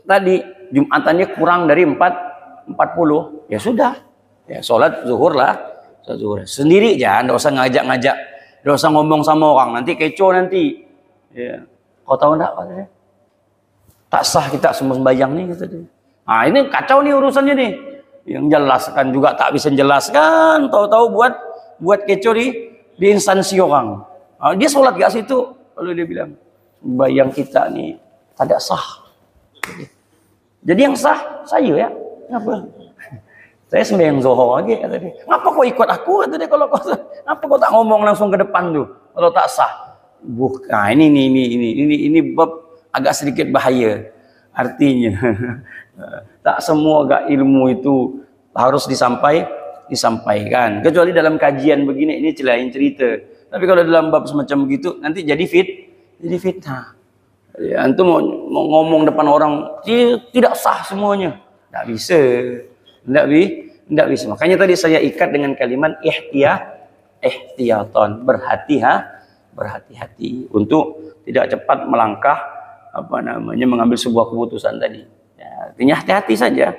tadi, Jumatannya kurang dari 40, ya sudah. Ya, sholat zuhur lah. Sholat zuhur. Sendiri aja, tidak usah ngajak-ngajak. Tidak usah ngomong sama orang, nanti kecoh nanti. Ya. Kau tahu enggak? Tak sah kita sembahyang nih, kata dia. Nah, ini kacau nih urusannya nih. Yang jelaskan juga tak bisa jelaskan, tahu-tahu buat kecoh di instansi orang. Nah, dia sholat gak situ? Lalu dia bilang, bayang kita nih tidak sah. Jadi yang sah saya ya. Kenapa? Saya sembahyang zuhur lagi, kata dia. Ngapa kau ikut aku? Kata dia, kalau kau ngapa kau tak ngomong langsung ke depan tuh? Kalau tak sah. Nah, ini bab agak sedikit bahaya. Artinya tak semua agak ilmu itu harus disampaikan. Kecuali dalam kajian begini, ini lain cerita. Tapi kalau dalam bab semacam begitu, nanti jadi fitnah. Ya, antum mau ngomong depan orang tidak sah semuanya, tidak bisa, tidak bisa. Makanya tadi saya ikat dengan kalimat ihtiyatan, berhati-hati untuk tidak cepat melangkah mengambil sebuah keputusan tadi. Ya, artinya hati-hati saja.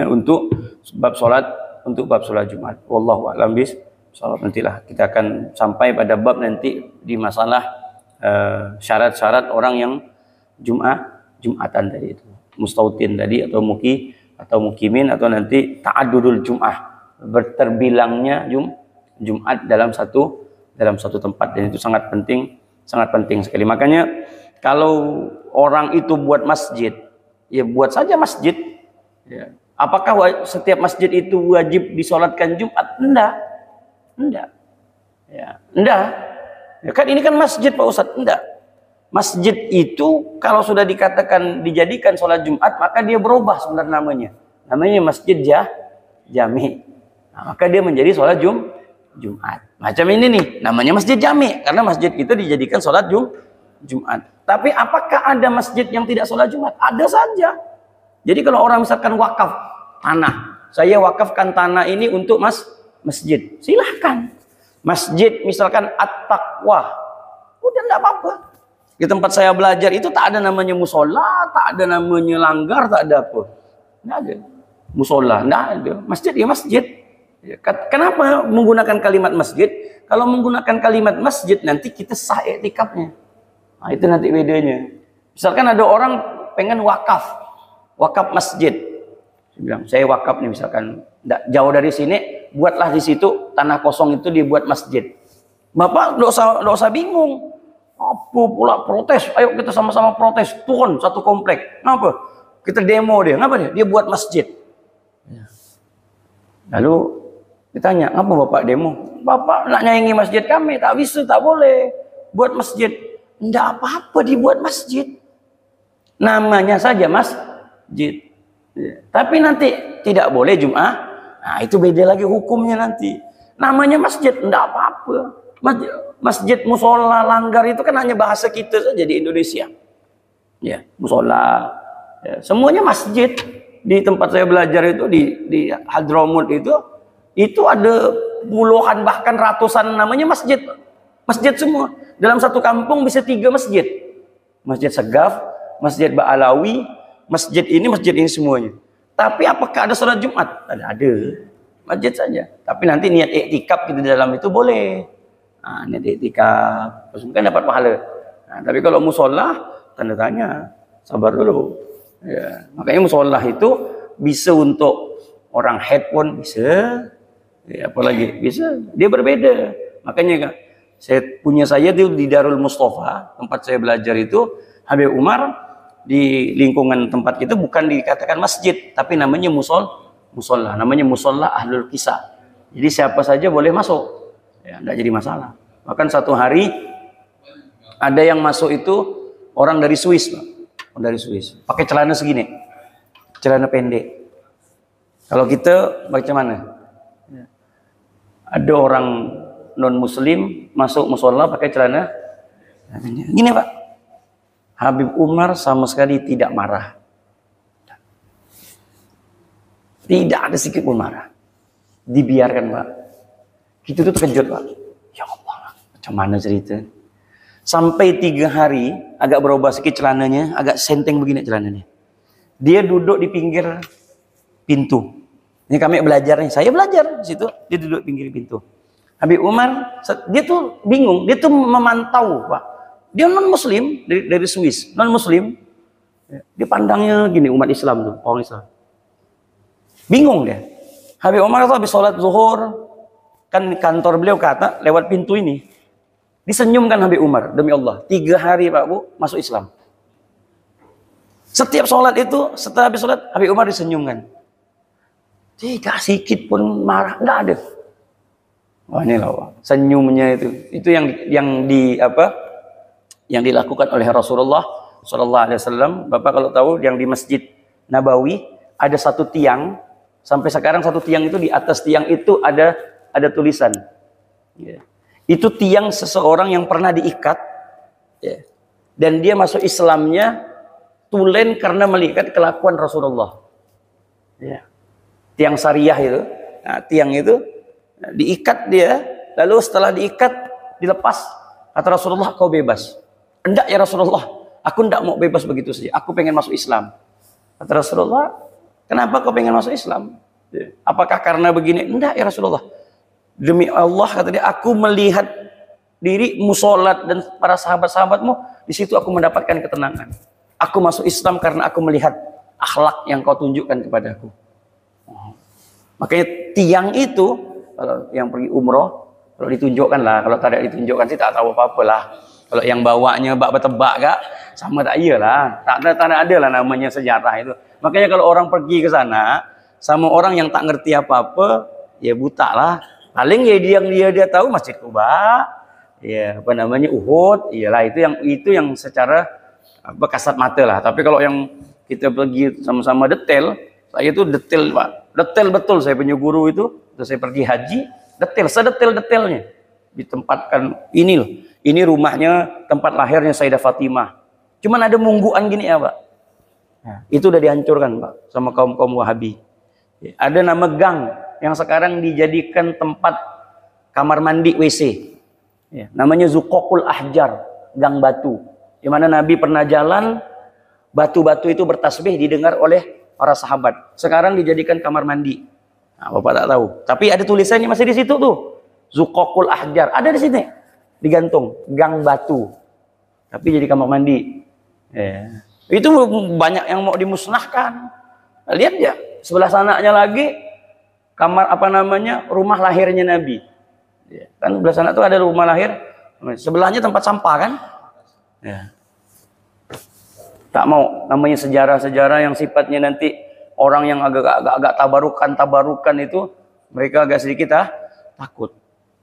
Untuk bab sholat Jumat. Wallahu a'lam bishawab. Nantilah kita akan sampai pada bab nanti di masalah syarat-syarat orang yang Jumatan tadi itu. Mustautin tadi atau mukimin atau nanti ta'addudul Jum'ah. Berterbilangnya Jumat dalam satu tempat, dan itu sangat penting sekali. Makanya kalau orang itu buat masjid, ya buat saja masjid. Ya. Apakah setiap masjid itu wajib disolatkan Jumat? Enggak. Ya, enggak. Ya kan ini kan masjid Pak Ustadz. Enggak. Masjid itu kalau sudah dijadikan sholat Jumat, maka dia berubah sebenarnya namanya. Namanya masjid jami. Nah, maka dia menjadi sholat Jumat. Macam ini nih, namanya masjid jami karena masjid itu dijadikan sholat Jumat. Tapi apakah ada masjid yang tidak sholat Jumat? Ada saja. Jadi kalau orang misalkan wakaf tanah, saya wakafkan tanah ini untuk masjid, silahkan. Masjid misalkan At-Taqwa, udah enggak apa-apa. Di tempat saya belajar itu tak ada namanya musola, tak ada namanya langgar, tak ada apa. Enggak ada. Musola, enggak ada. Masjid ya masjid. Kenapa menggunakan kalimat masjid? Kalau menggunakan kalimat masjid nanti kita sah iktikafnya. Nah, itu nanti bedanya. Misalkan ada orang pengen wakaf masjid. Saya bilang, saya wakaf nih misalkan jauh dari sini, buatlah di situ tanah kosong itu dibuat masjid. Bapak enggak usah bingung. Apa pula protes? Ayo kita sama-sama protes. Turun satu komplek. Kenapa? Kita demo dia. Kenapa dia? Dia buat masjid. Lalu ditanya, apa Bapak demo? Bapak nak nyaingi masjid kami, tak bisa, tak boleh. Buat masjid. Enggak apa-apa dibuat masjid. Namanya saja masjid. Tapi nanti tidak boleh Jum'ah. Nah, itu beda lagi hukumnya nanti. Namanya masjid, enggak apa-apa. Masjid, musola, langgar itu kan hanya bahasa kita saja di Indonesia. Ya, musola. Ya, semuanya masjid. Di tempat saya belajar itu di Hadramut itu ada puluhan bahkan ratusan namanya masjid. Masjid semua. Dalam satu kampung bisa 3 masjid. Masjid Segaf, Masjid Ba'alawi, masjid ini semuanya. Tapi apakah ada sholat Jumat? Ada. Masjid saja. Tapi nanti niat iktikaf kita di dalam itu boleh. Nah, niat iktikaf, kan dapat pahala. Nah, tapi kalau musola, tanda tanya, sabar dulu. Ya, makanya musola itu bisa untuk orang head pun bisa. Ya, apalagi bisa. Dia berbeda. Makanya saya itu di Darul Mustafa, tempat saya belajar itu, Habib Umar di lingkungan tempat itu bukan dikatakan masjid, tapi namanya musola, namanya musola Ahlul Kisah. Jadi siapa saja boleh masuk, ya, tidak jadi masalah. Bahkan satu hari ada yang masuk itu orang dari Swiss, pakai celana segini, celana pendek. Kalau kita bagaimana? Ada orang non Muslim masuk musola pakai celana gini Pak. Habib Umar sama sekali tidak marah. Tidak ada sedikit pun marah. Dibiarkan, Pak. Kita tuh terkejut, Pak. Ya Allah, macam mana cerita? Sampai 3 hari, agak berubah sedikit celananya, agak senteng begini celananya. Dia duduk di pinggir pintu. Ini kami belajar nih, saya belajar di situ. Dia duduk di pinggir pintu. Habib Umar, dia tuh bingung, dia tuh memantau, Pak. Dia non Muslim dari Swiss, non Muslim. Dia pandangnya gini, umat Islam tuh, orang Islam. Bingung dia. Habib Umar tuh habis sholat zuhur, kan kantor beliau kata lewat pintu ini. Disenyumkan Habib Umar, demi Allah. 3 hari Pak Bu, masuk Islam. Setiap sholat itu, setelah habis sholat, Habib Umar disenyumkan. Tidak sedikit pun marah, enggak ada. Wah ini loh, senyumnya itu yang dilakukan oleh Rasulullah Shallallahu Alaihi Wasallam. Bapak kalau tahu yang di Masjid Nabawi ada satu tiang, sampai sekarang satu tiang itu, di atas tiang itu ada tulisan. Ya. Itu tiang seseorang yang pernah diikat, ya. Dan dia masuk Islamnya tulen karena melihat kelakuan Rasulullah. Ya. Tiang syariah itu, nah, tiang itu diikat dia, lalu setelah diikat dilepas, kata Rasulullah, kau bebas. Enggak ya Rasulullah, aku enggak mau bebas begitu saja, aku pengen masuk Islam. Kata Rasulullah, kenapa kau pengen masuk Islam? Apakah karena begini? Enggak ya Rasulullah, demi Allah, kata dia, aku melihat dirimu sholat dan para sahabat-sahabatmu, di situ aku mendapatkan ketenangan. Aku masuk Islam karena aku melihat akhlak yang kau tunjukkan kepadaku. Makanya tiang itu, kalau yang pergi umroh, kalau ditunjukkan lah, kalau tidak ditunjukkan sih tak tahu apa-apa lah. Kalau yang bawanya bak betebak gak, sama tak iya lah. Tak ada lah namanya sejarah itu. Makanya kalau orang pergi ke sana, sama orang yang tak ngerti apa-apa, ya buta lah. Paling ya dia tahu Masjid Kuba, ya apa namanya Uhud, iyalah itu yang secara kasat mata lah. Tapi kalau yang kita pergi sama-sama detail, saya itu detail Pak. Detail betul, saya punya guru itu saya pergi haji, detail, sedetail-detailnya. Ditempatkan ini loh, ini rumahnya, tempat lahirnya Sayyidah Fatimah. Cuman ada mungguan gini ya Pak. Nah, itu udah dihancurkan Pak sama kaum-kaum Wahabi. Ada nama gang yang sekarang dijadikan tempat kamar mandi WC. Ya, namanya Zuqoqul Ahjar, gang batu. Di mana Nabi pernah jalan, batu-batu itu bertasbih didengar oleh para sahabat. Sekarang dijadikan kamar mandi. Nah, Bapak tak tahu. Tapi ada tulisannya masih di situ tuh. Zuqoqul Ahjar. Ada di sini. Digantung. Gang batu. Tapi jadi kamar mandi. Ya. Itu banyak yang mau dimusnahkan. Nah, lihat ya. Sebelah sananya lagi. Kamar apa namanya? Rumah lahirnya Nabi. Ya. Kan sebelah sana tuh ada rumah lahir. Sebelahnya tempat sampah kan. Ya. Tak mau namanya sejarah-sejarah yang sifatnya nanti orang yang agak tabarukan itu mereka agak sedikit takut.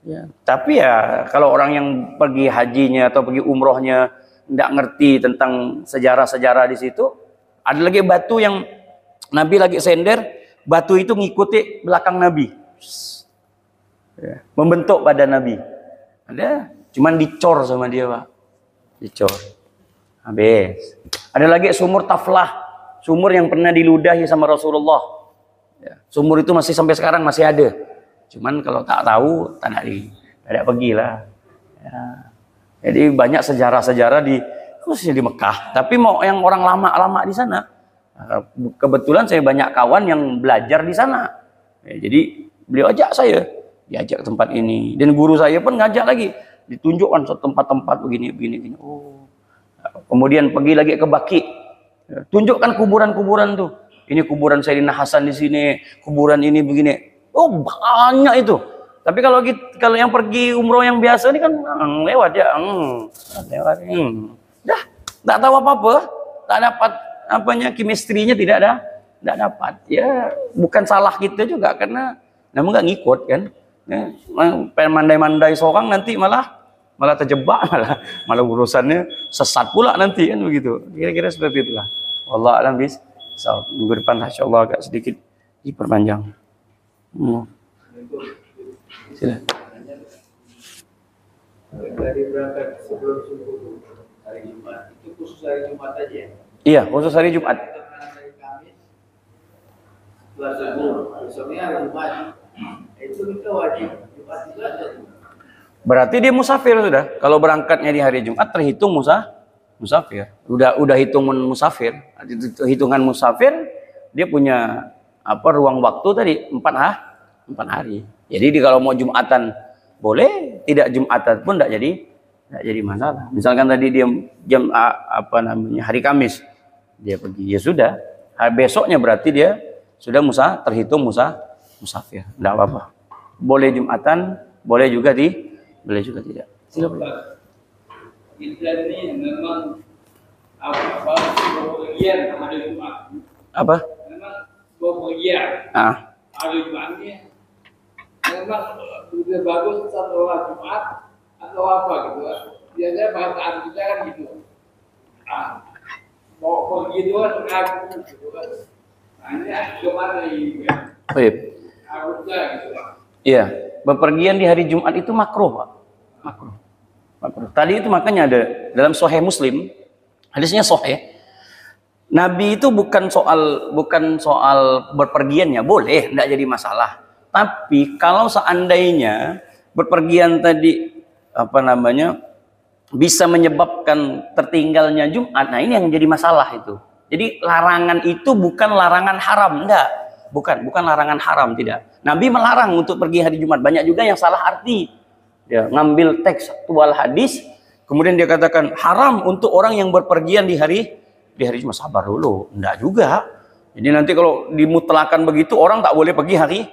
Ya. Tapi ya kalau orang yang pergi hajinya atau pergi umrohnya tidak ngerti tentang sejarah-sejarah di situ, ada lagi batu yang Nabi lagi sender, batu itu ngikuti belakang Nabi, ya. Membentuk badan Nabi. Ada, cuman dicor sama dia Pak, dicor. Habis. Ada lagi sumur Taflah, sumur yang pernah diludahi sama Rasulullah. Ya, sumur itu masih sampai sekarang masih ada. Cuman kalau tak tahu, tak ada pergilah. Ya. Jadi banyak sejarah-sejarah khususnya di Mekah. Tapi mau yang orang lama-lama di sana, kebetulan saya banyak kawan yang belajar di sana. Ya, jadi beliau ajak saya, diajak ke tempat ini. Dan guru saya pun ngajak lagi, ditunjukkan tempat-tempat begini. Oh. Kemudian pergi lagi ke Baki, tunjukkan kuburan-kuburan tuh. Ini kuburan Sayyidina Hasan di sini, kuburan ini begini. Oh banyak itu. Tapi kalau yang pergi umroh yang biasa ini kan lewat ya, lewat. Dah, tak tahu apa-apa, tak dapat chemistry-nya tidak dapat. Ya bukan salah kita juga karena namun nggak ngikut kan. Ya, mandai-mandai seorang nanti malah terjebak, malah urusannya sesat pula nanti kan begitu. Kira-kira seperti itulah. Wallah alam bis. Minggu depan insyaallah agak sedikit diperpanjang. Sila. Dari berangkat sebelum subuh hari Jumat itu khusus hari Jumat aja ya? Iya, khusus hari Jumat. Hari Kamis Setelah subuh, besoknya hari Jumat. Itu kita wajib Jumat juga ada. Berarti dia musafir sudah. Kalau berangkatnya di hari Jumat terhitung musafir. Udah hitungan musafir. Hitungan musafir dia punya ruang waktu tadi 4 hari. Jadi kalau mau Jumatan boleh, tidak Jumatan pun tidak jadi masalah. Misalkan tadi dia jam hari Kamis dia pergi, ya sudah. Besoknya berarti dia sudah terhitung musafir. Tidak apa-apa. Boleh Jumatan, boleh juga tidak. Silakan. Kita ini memang bepergian pada Jumat. Apa? Memang bepergian pada Jumat ini memang sudah bagus setelah Jumat atau apa gitu. Biasanya bahasaan kita kan gitu. Mau pergi doang ngaku gitu kan. Hanya gimana ini? Baik. Harusnya gitu. Iya, bepergian di hari Jumat itu makruh, Pak. Makruh. Tadi itu makanya ada dalam Sahih Muslim, hadisnya sahih. Nabi itu bukan soal berpergiannya, boleh, tidak jadi masalah. Tapi kalau seandainya berpergian tadi bisa menyebabkan tertinggalnya Jumat, nah ini yang jadi masalah itu. Jadi larangan itu bukan larangan haram, enggak. Bukan larangan haram, tidak. Nabi melarang untuk pergi hari Jumat. Banyak juga yang salah arti. Dia ngambil teks aktual hadis, kemudian dia katakan haram untuk orang yang berpergian di hari Jumat. Sabar dulu, enggak juga. Jadi nanti kalau dimutlakan begitu, orang tak boleh pergi hari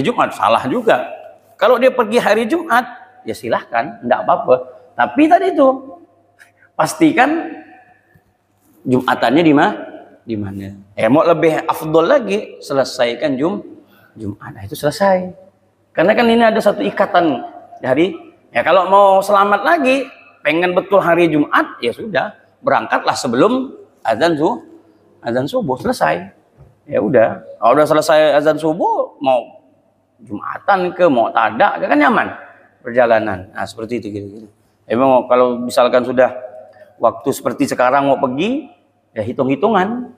Jumat, salah juga. Kalau dia pergi hari Jumat, ya silahkan, enggak apa-apa. Tapi tadi itu pastikan Jumatannya di mana. Mau lebih afdol lagi, selesaikan Jumat. Nah, itu selesai. Karena kan ini ada satu ikatan hari. Ya kalau mau selamat lagi, pengen betul hari Jumat, ya sudah, berangkatlah sebelum azan subuh selesai. Ya udah, kalau udah selesai azan subuh, mau Jumatan mau tadak, kan nyaman perjalanan. Nah, seperti itu gitu. Emang kalau misalkan sudah waktu seperti sekarang mau pergi, ya hitung-hitungan.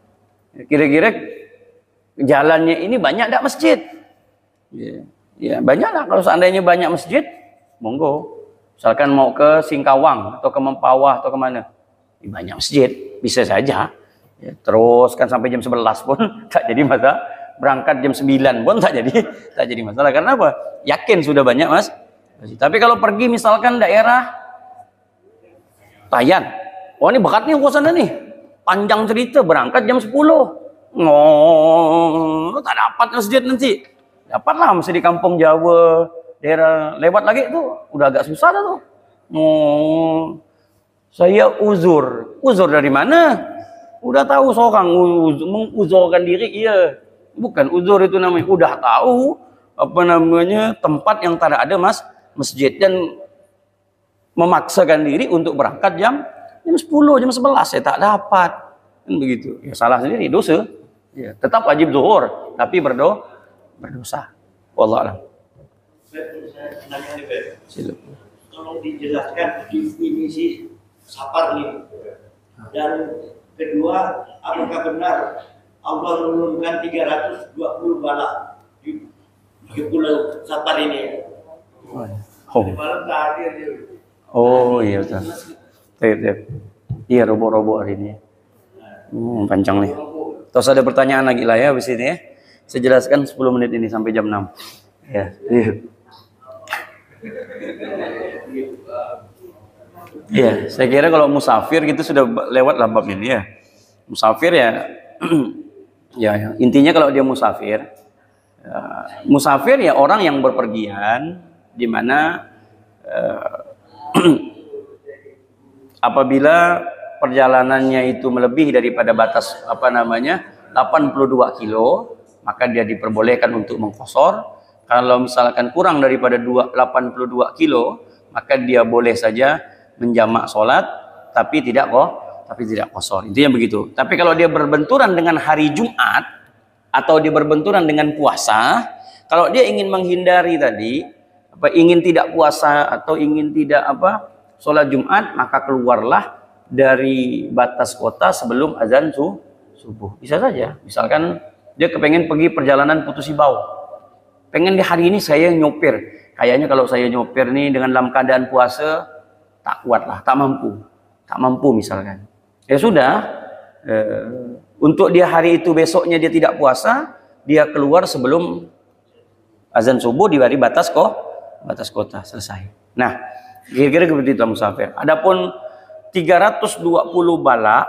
Kira-kira jalannya ini banyak enggak masjid? Ya banyak lah. Kalau seandainya banyak masjid, monggo. Misalkan mau ke Singkawang atau ke Mempawah atau kemana, ya banyak masjid, bisa saja. Ya, terus kan sampai jam 11 pun tak jadi masalah. Berangkat jam 9 pun tak jadi masalah. Karena apa? Yakin sudah banyak mas. Tapi kalau pergi misalkan daerah Tayan, oh ini bekatnya ke sana nih, panjang cerita, berangkat jam 10, tak dapat masjid nanti. Dapatlah masih di kampung Jawa, daerah lewat lagi tuh udah agak susah dah tuh. Saya uzur dari mana? Udah tahu seorang menguzurkan diri, iya. Bukan uzur itu namanya, udah tahu tempat yang tak ada masjid dan memaksakan diri untuk berangkat jam 10, jam 11 saya tak dapat. Kan begitu. Ya salah sendiri, dosa. Ya, tetap wajib zuhur, tapi berdosa. Wallahu a'lam. Silakan. Tolong dijelaskan definisi safar ini. Dan kedua, apakah benar Allah menurunkan 320 bala di pulau Safar ini? Malam tak hadir dia. Oh iya betul. Iya robo-robo hari ini. Panjang nih. Terus ada pertanyaan lagi lah ya habis ini ya. Saya jelaskan 10 menit ini sampai jam 6. Ya. Iya, saya kira kalau musafir gitu sudah lewat lah bab ini ya. Musafir ya, ya intinya kalau dia musafir ya orang yang berpergian di mana apabila perjalanannya itu melebihi daripada batas 82 kilo, maka dia diperbolehkan untuk mengqashar. Kalau misalkan kurang daripada 82 kilo, maka dia boleh saja menjamak sholat, tapi tidak qashar. Intinya begitu. Tapi kalau dia berbenturan dengan hari Jumat atau dia berbenturan dengan puasa, kalau dia ingin menghindari tadi, ingin tidak puasa atau ingin tidak sholat Jumat, maka keluarlah dari batas kota sebelum azan subuh. Bisa saja. Misalkan Dia kepengen pergi perjalanan Putus Ibau. Pengen di hari ini saya nyopir. Kayaknya kalau saya nyopir nih dengan dalam keadaan puasa, tak kuat lah, tak mampu. Tak mampu misalkan. Ya sudah, untuk dia hari itu besoknya dia tidak puasa, dia keluar sebelum azan subuh di hari batas kota, selesai. Nah, kira-kira seperti itu musafir. Adapun 320 bala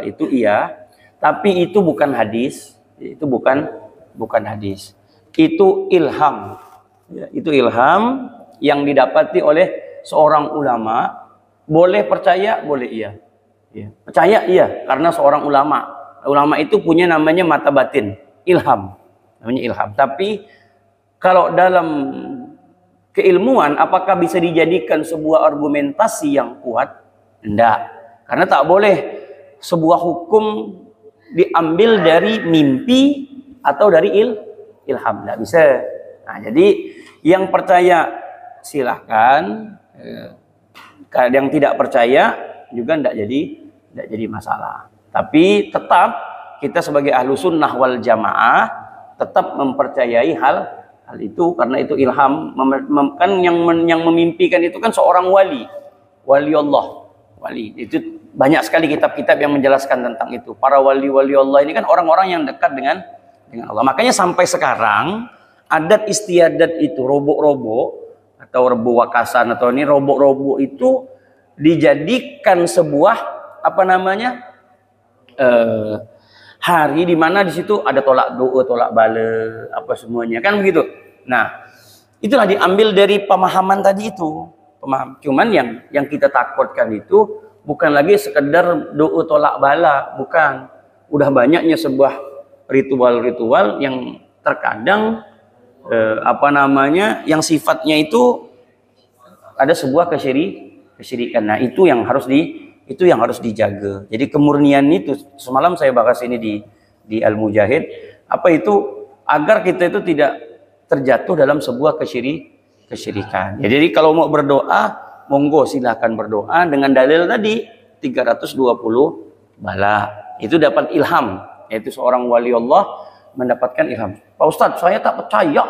itu iya, tapi itu bukan hadis, itu bukan hadis. Itu ilham. Ya, itu ilham yang didapati oleh seorang ulama. Boleh percaya, boleh iya. Ya. Percaya iya, karena seorang ulama. Ulama itu punya namanya mata batin, ilham. Namanya ilham. Tapi kalau dalam keilmuan, apakah bisa dijadikan sebuah argumentasi yang kuat? Tidak. Karena tak boleh sebuah hukum diambil dari mimpi atau dari ilham. Tidak bisa. Nah, jadi yang percaya silahkan. Yang tidak percaya juga tidak jadi masalah. Tapi tetap kita sebagai ahlu sunnah wal jamaah tetap mempercayai hal itu, karena itu ilham. Kan yang memimpikan itu kan seorang wali Allah. Wali itu banyak sekali kitab-kitab yang menjelaskan tentang itu. Para wali Allah ini kan orang-orang yang dekat dengan Allah. Makanya sampai sekarang adat istiadat itu, robok-robok atau rebu wakasan atau ini robok-robok itu dijadikan sebuah hari di mana di situ ada tolak doa, tolak bala, apa semuanya kan begitu. Nah, itulah diambil dari pemahaman tadi itu. Cuman yang kita takutkan itu bukan lagi sekedar doa tolak bala, bukan. Udah banyaknya sebuah ritual-ritual yang terkadang yang sifatnya itu ada sebuah kesyirikan. Nah, itu yang harus dijaga. Jadi kemurnian itu, semalam saya bahas ini di Al-Mujahid, agar kita itu tidak terjatuh dalam sebuah kesyirikan. Ya, jadi kalau mau berdoa, monggo silahkan berdoa dengan dalil tadi 320 bala. Itu dapat ilham, yaitu seorang wali Allah mendapatkan ilham. Pak Ustadz, saya tak percaya.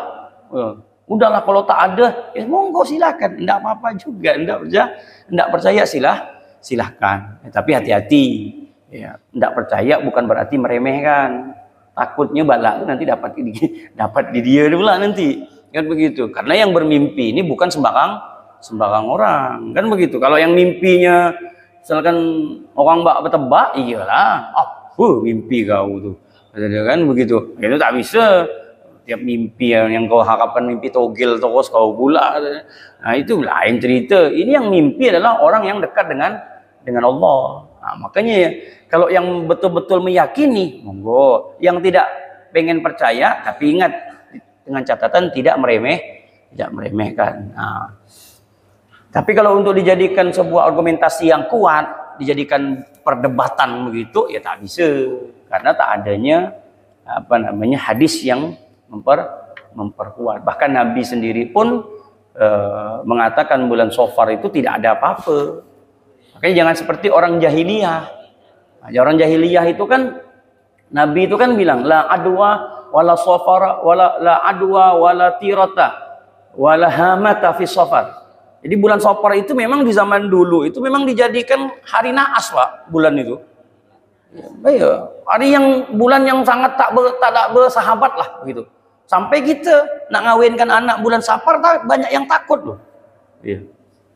Udahlah kalau tak ada, ya monggo silakan, enggak apa-apa juga. Enggak percaya silahkan. Ya, tapi hati-hati. Ya, enggak percaya bukan berarti meremehkan. Takutnya bala itu nanti dapat di dia pula nanti. Kan begitu. Karena yang bermimpi ini bukan sembarang orang. Kan begitu. Kalau yang mimpinya misalkan orang bertebak, iyalah. Mimpi kau tuh. Kan begitu. Itu tak bisa. Tiap mimpi yang kau harapkan mimpi togel terus kau pula. Nah, itu lain cerita. Ini yang mimpi adalah orang yang dekat dengan Allah. Nah, makanya ya, kalau yang betul-betul meyakini, monggo. Yang tidak pengen percaya, tapi ingat dengan catatan tidak meremehkan. Nah, tapi kalau untuk dijadikan sebuah argumentasi yang kuat, dijadikan perdebatan begitu, ya tak bisa. Karena tak adanya hadis yang memperkuat. Bahkan Nabi sendiri pun mengatakan bulan Safar itu tidak ada apa-apa. Makanya jangan seperti orang jahiliyah. Nah, orang jahiliyah itu kan Nabi itu kan bilang la adwa wala safara wala la adwa wala tirata wala hamata fi safar. Jadi bulan Safar itu memang di zaman dulu itu memang dijadikan hari naas, Pak, bulan itu. Ya, hari bulan yang sangat tak bersahabat lah gitu. Sampai kita nak ngawinkan anak bulan Safar banyak yang takut loh. Iya.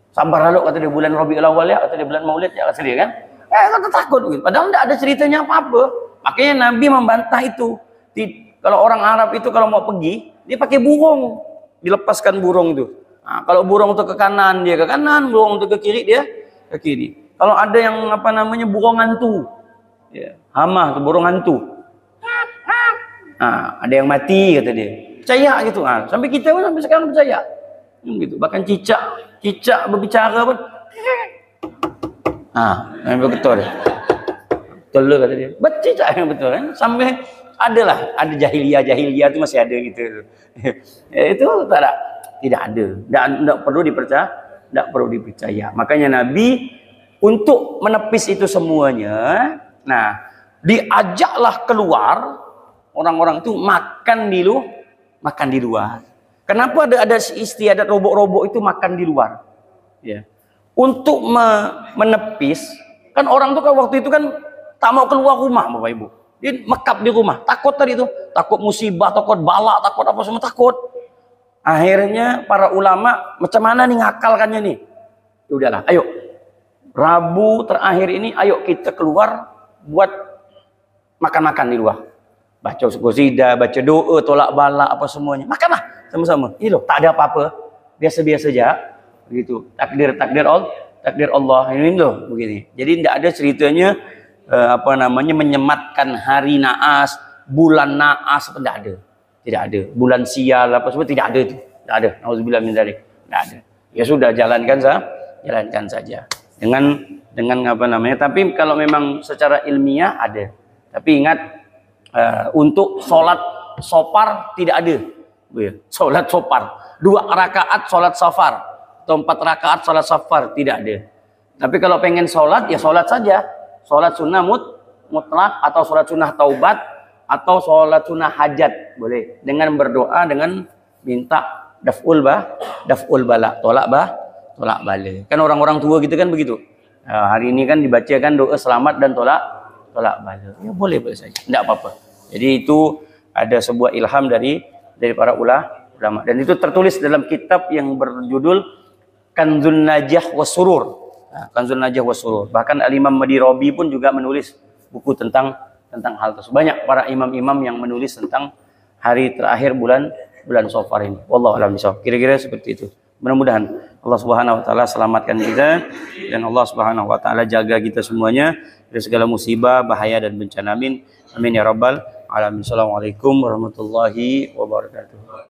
Sabar lalu kata dia bulan Rabiul Awal ya, kata dia bulan Maulid ya, kata dia kan. Kata takut gitu. Padahal tidak ada ceritanya apa-apa. Makanya Nabi membantah itu. Kalau orang Arab itu kalau mau pergi, dia pakai burung. Dilepaskan burung itu. Nah, kalau burung itu ke kanan, dia ke kanan, burung itu ke kiri, dia ke kiri. Kalau ada yang burung hantu. Ya, hama itu burung hantu. Nah, ada yang mati kata dia. Percaya gitu. Nah, sampai kita pun sampai sekarang percaya. Gitu. Bahkan cicak berbicara pun. Memang betul. Betul kata dia. Bercicak yang betul kan. Sampai ada jahiliyah itu masih ada gitu. Ya, itu tidak ada. Tidak perlu dipercaya. Makanya Nabi untuk menepis itu semuanya, nah, diajaklah keluar orang-orang itu makan di luar. Kenapa ada istiadat robok-robok itu makan di luar? Ya. Untuk menepis, kan orang tuh kan waktu itu kan tak mau keluar rumah, Bapak Ibu. Dia mekap di rumah, takut tadi itu, takut musibah, takut bala, takut apa semua takut. Akhirnya para ulama macam mana nih ngakalkannya nih? Ya udahlah, ayo. Rabu terakhir ini ayo kita keluar buat makan-makan di luar. Baca qasidah, baca doa, tolak bala apa semuanya. Makanlah sama-sama. Ini loh, tak ada apa-apa. Biasa-biasa saja. Begitu. Takdir Allah. Ini loh begini. Jadi tidak ada ceritanya menyematkan hari naas, bulan naas, tidak ada. Tidak ada. Bulan sial apa semua tidak ada itu. Tidak ada. Nauzubillah min dzalik. Tidak ada. Ya sudah jalankan saja. Dengan apa namanya? Tapi kalau memang secara ilmiah ada. Tapi ingat untuk sholat sopar tidak ada. Sholat sopar 2 rakaat sholat safar atau 4 rakaat sholat safar tidak ada. Tapi kalau pengen sholat ya sholat saja. Sholat sunnah mutlak atau sholat sunnah taubat atau sholat sunnah hajat boleh dengan berdoa dengan minta daf'ul bala, tolak bala. Kan orang-orang tua gitu kan begitu. Hari ini kan dibacakan doa selamat dan tolak bala. Ya boleh saja, tidak apa-apa. Jadi itu ada sebuah ilham dari para ulama dan itu tertulis dalam kitab yang berjudul Kanzun Najah Wasurur. Kanzun Najah Wasurur. Bahkan Al-Imam Madirobi pun juga menulis buku tentang hal tersebut. Banyak para imam-imam yang menulis tentang hari terakhir bulan Safar ini. Wallahu a'lam bishawab. Kira-kira seperti itu. Mudah-mudahan Allah Subhanahu wa taala selamatkan kita dan Allah Subhanahu wa taala jaga kita semuanya dari segala musibah, bahaya dan bencana. Amin. Amin ya rabbal alamin. Assalamualaikum warahmatullahi wabarakatuh.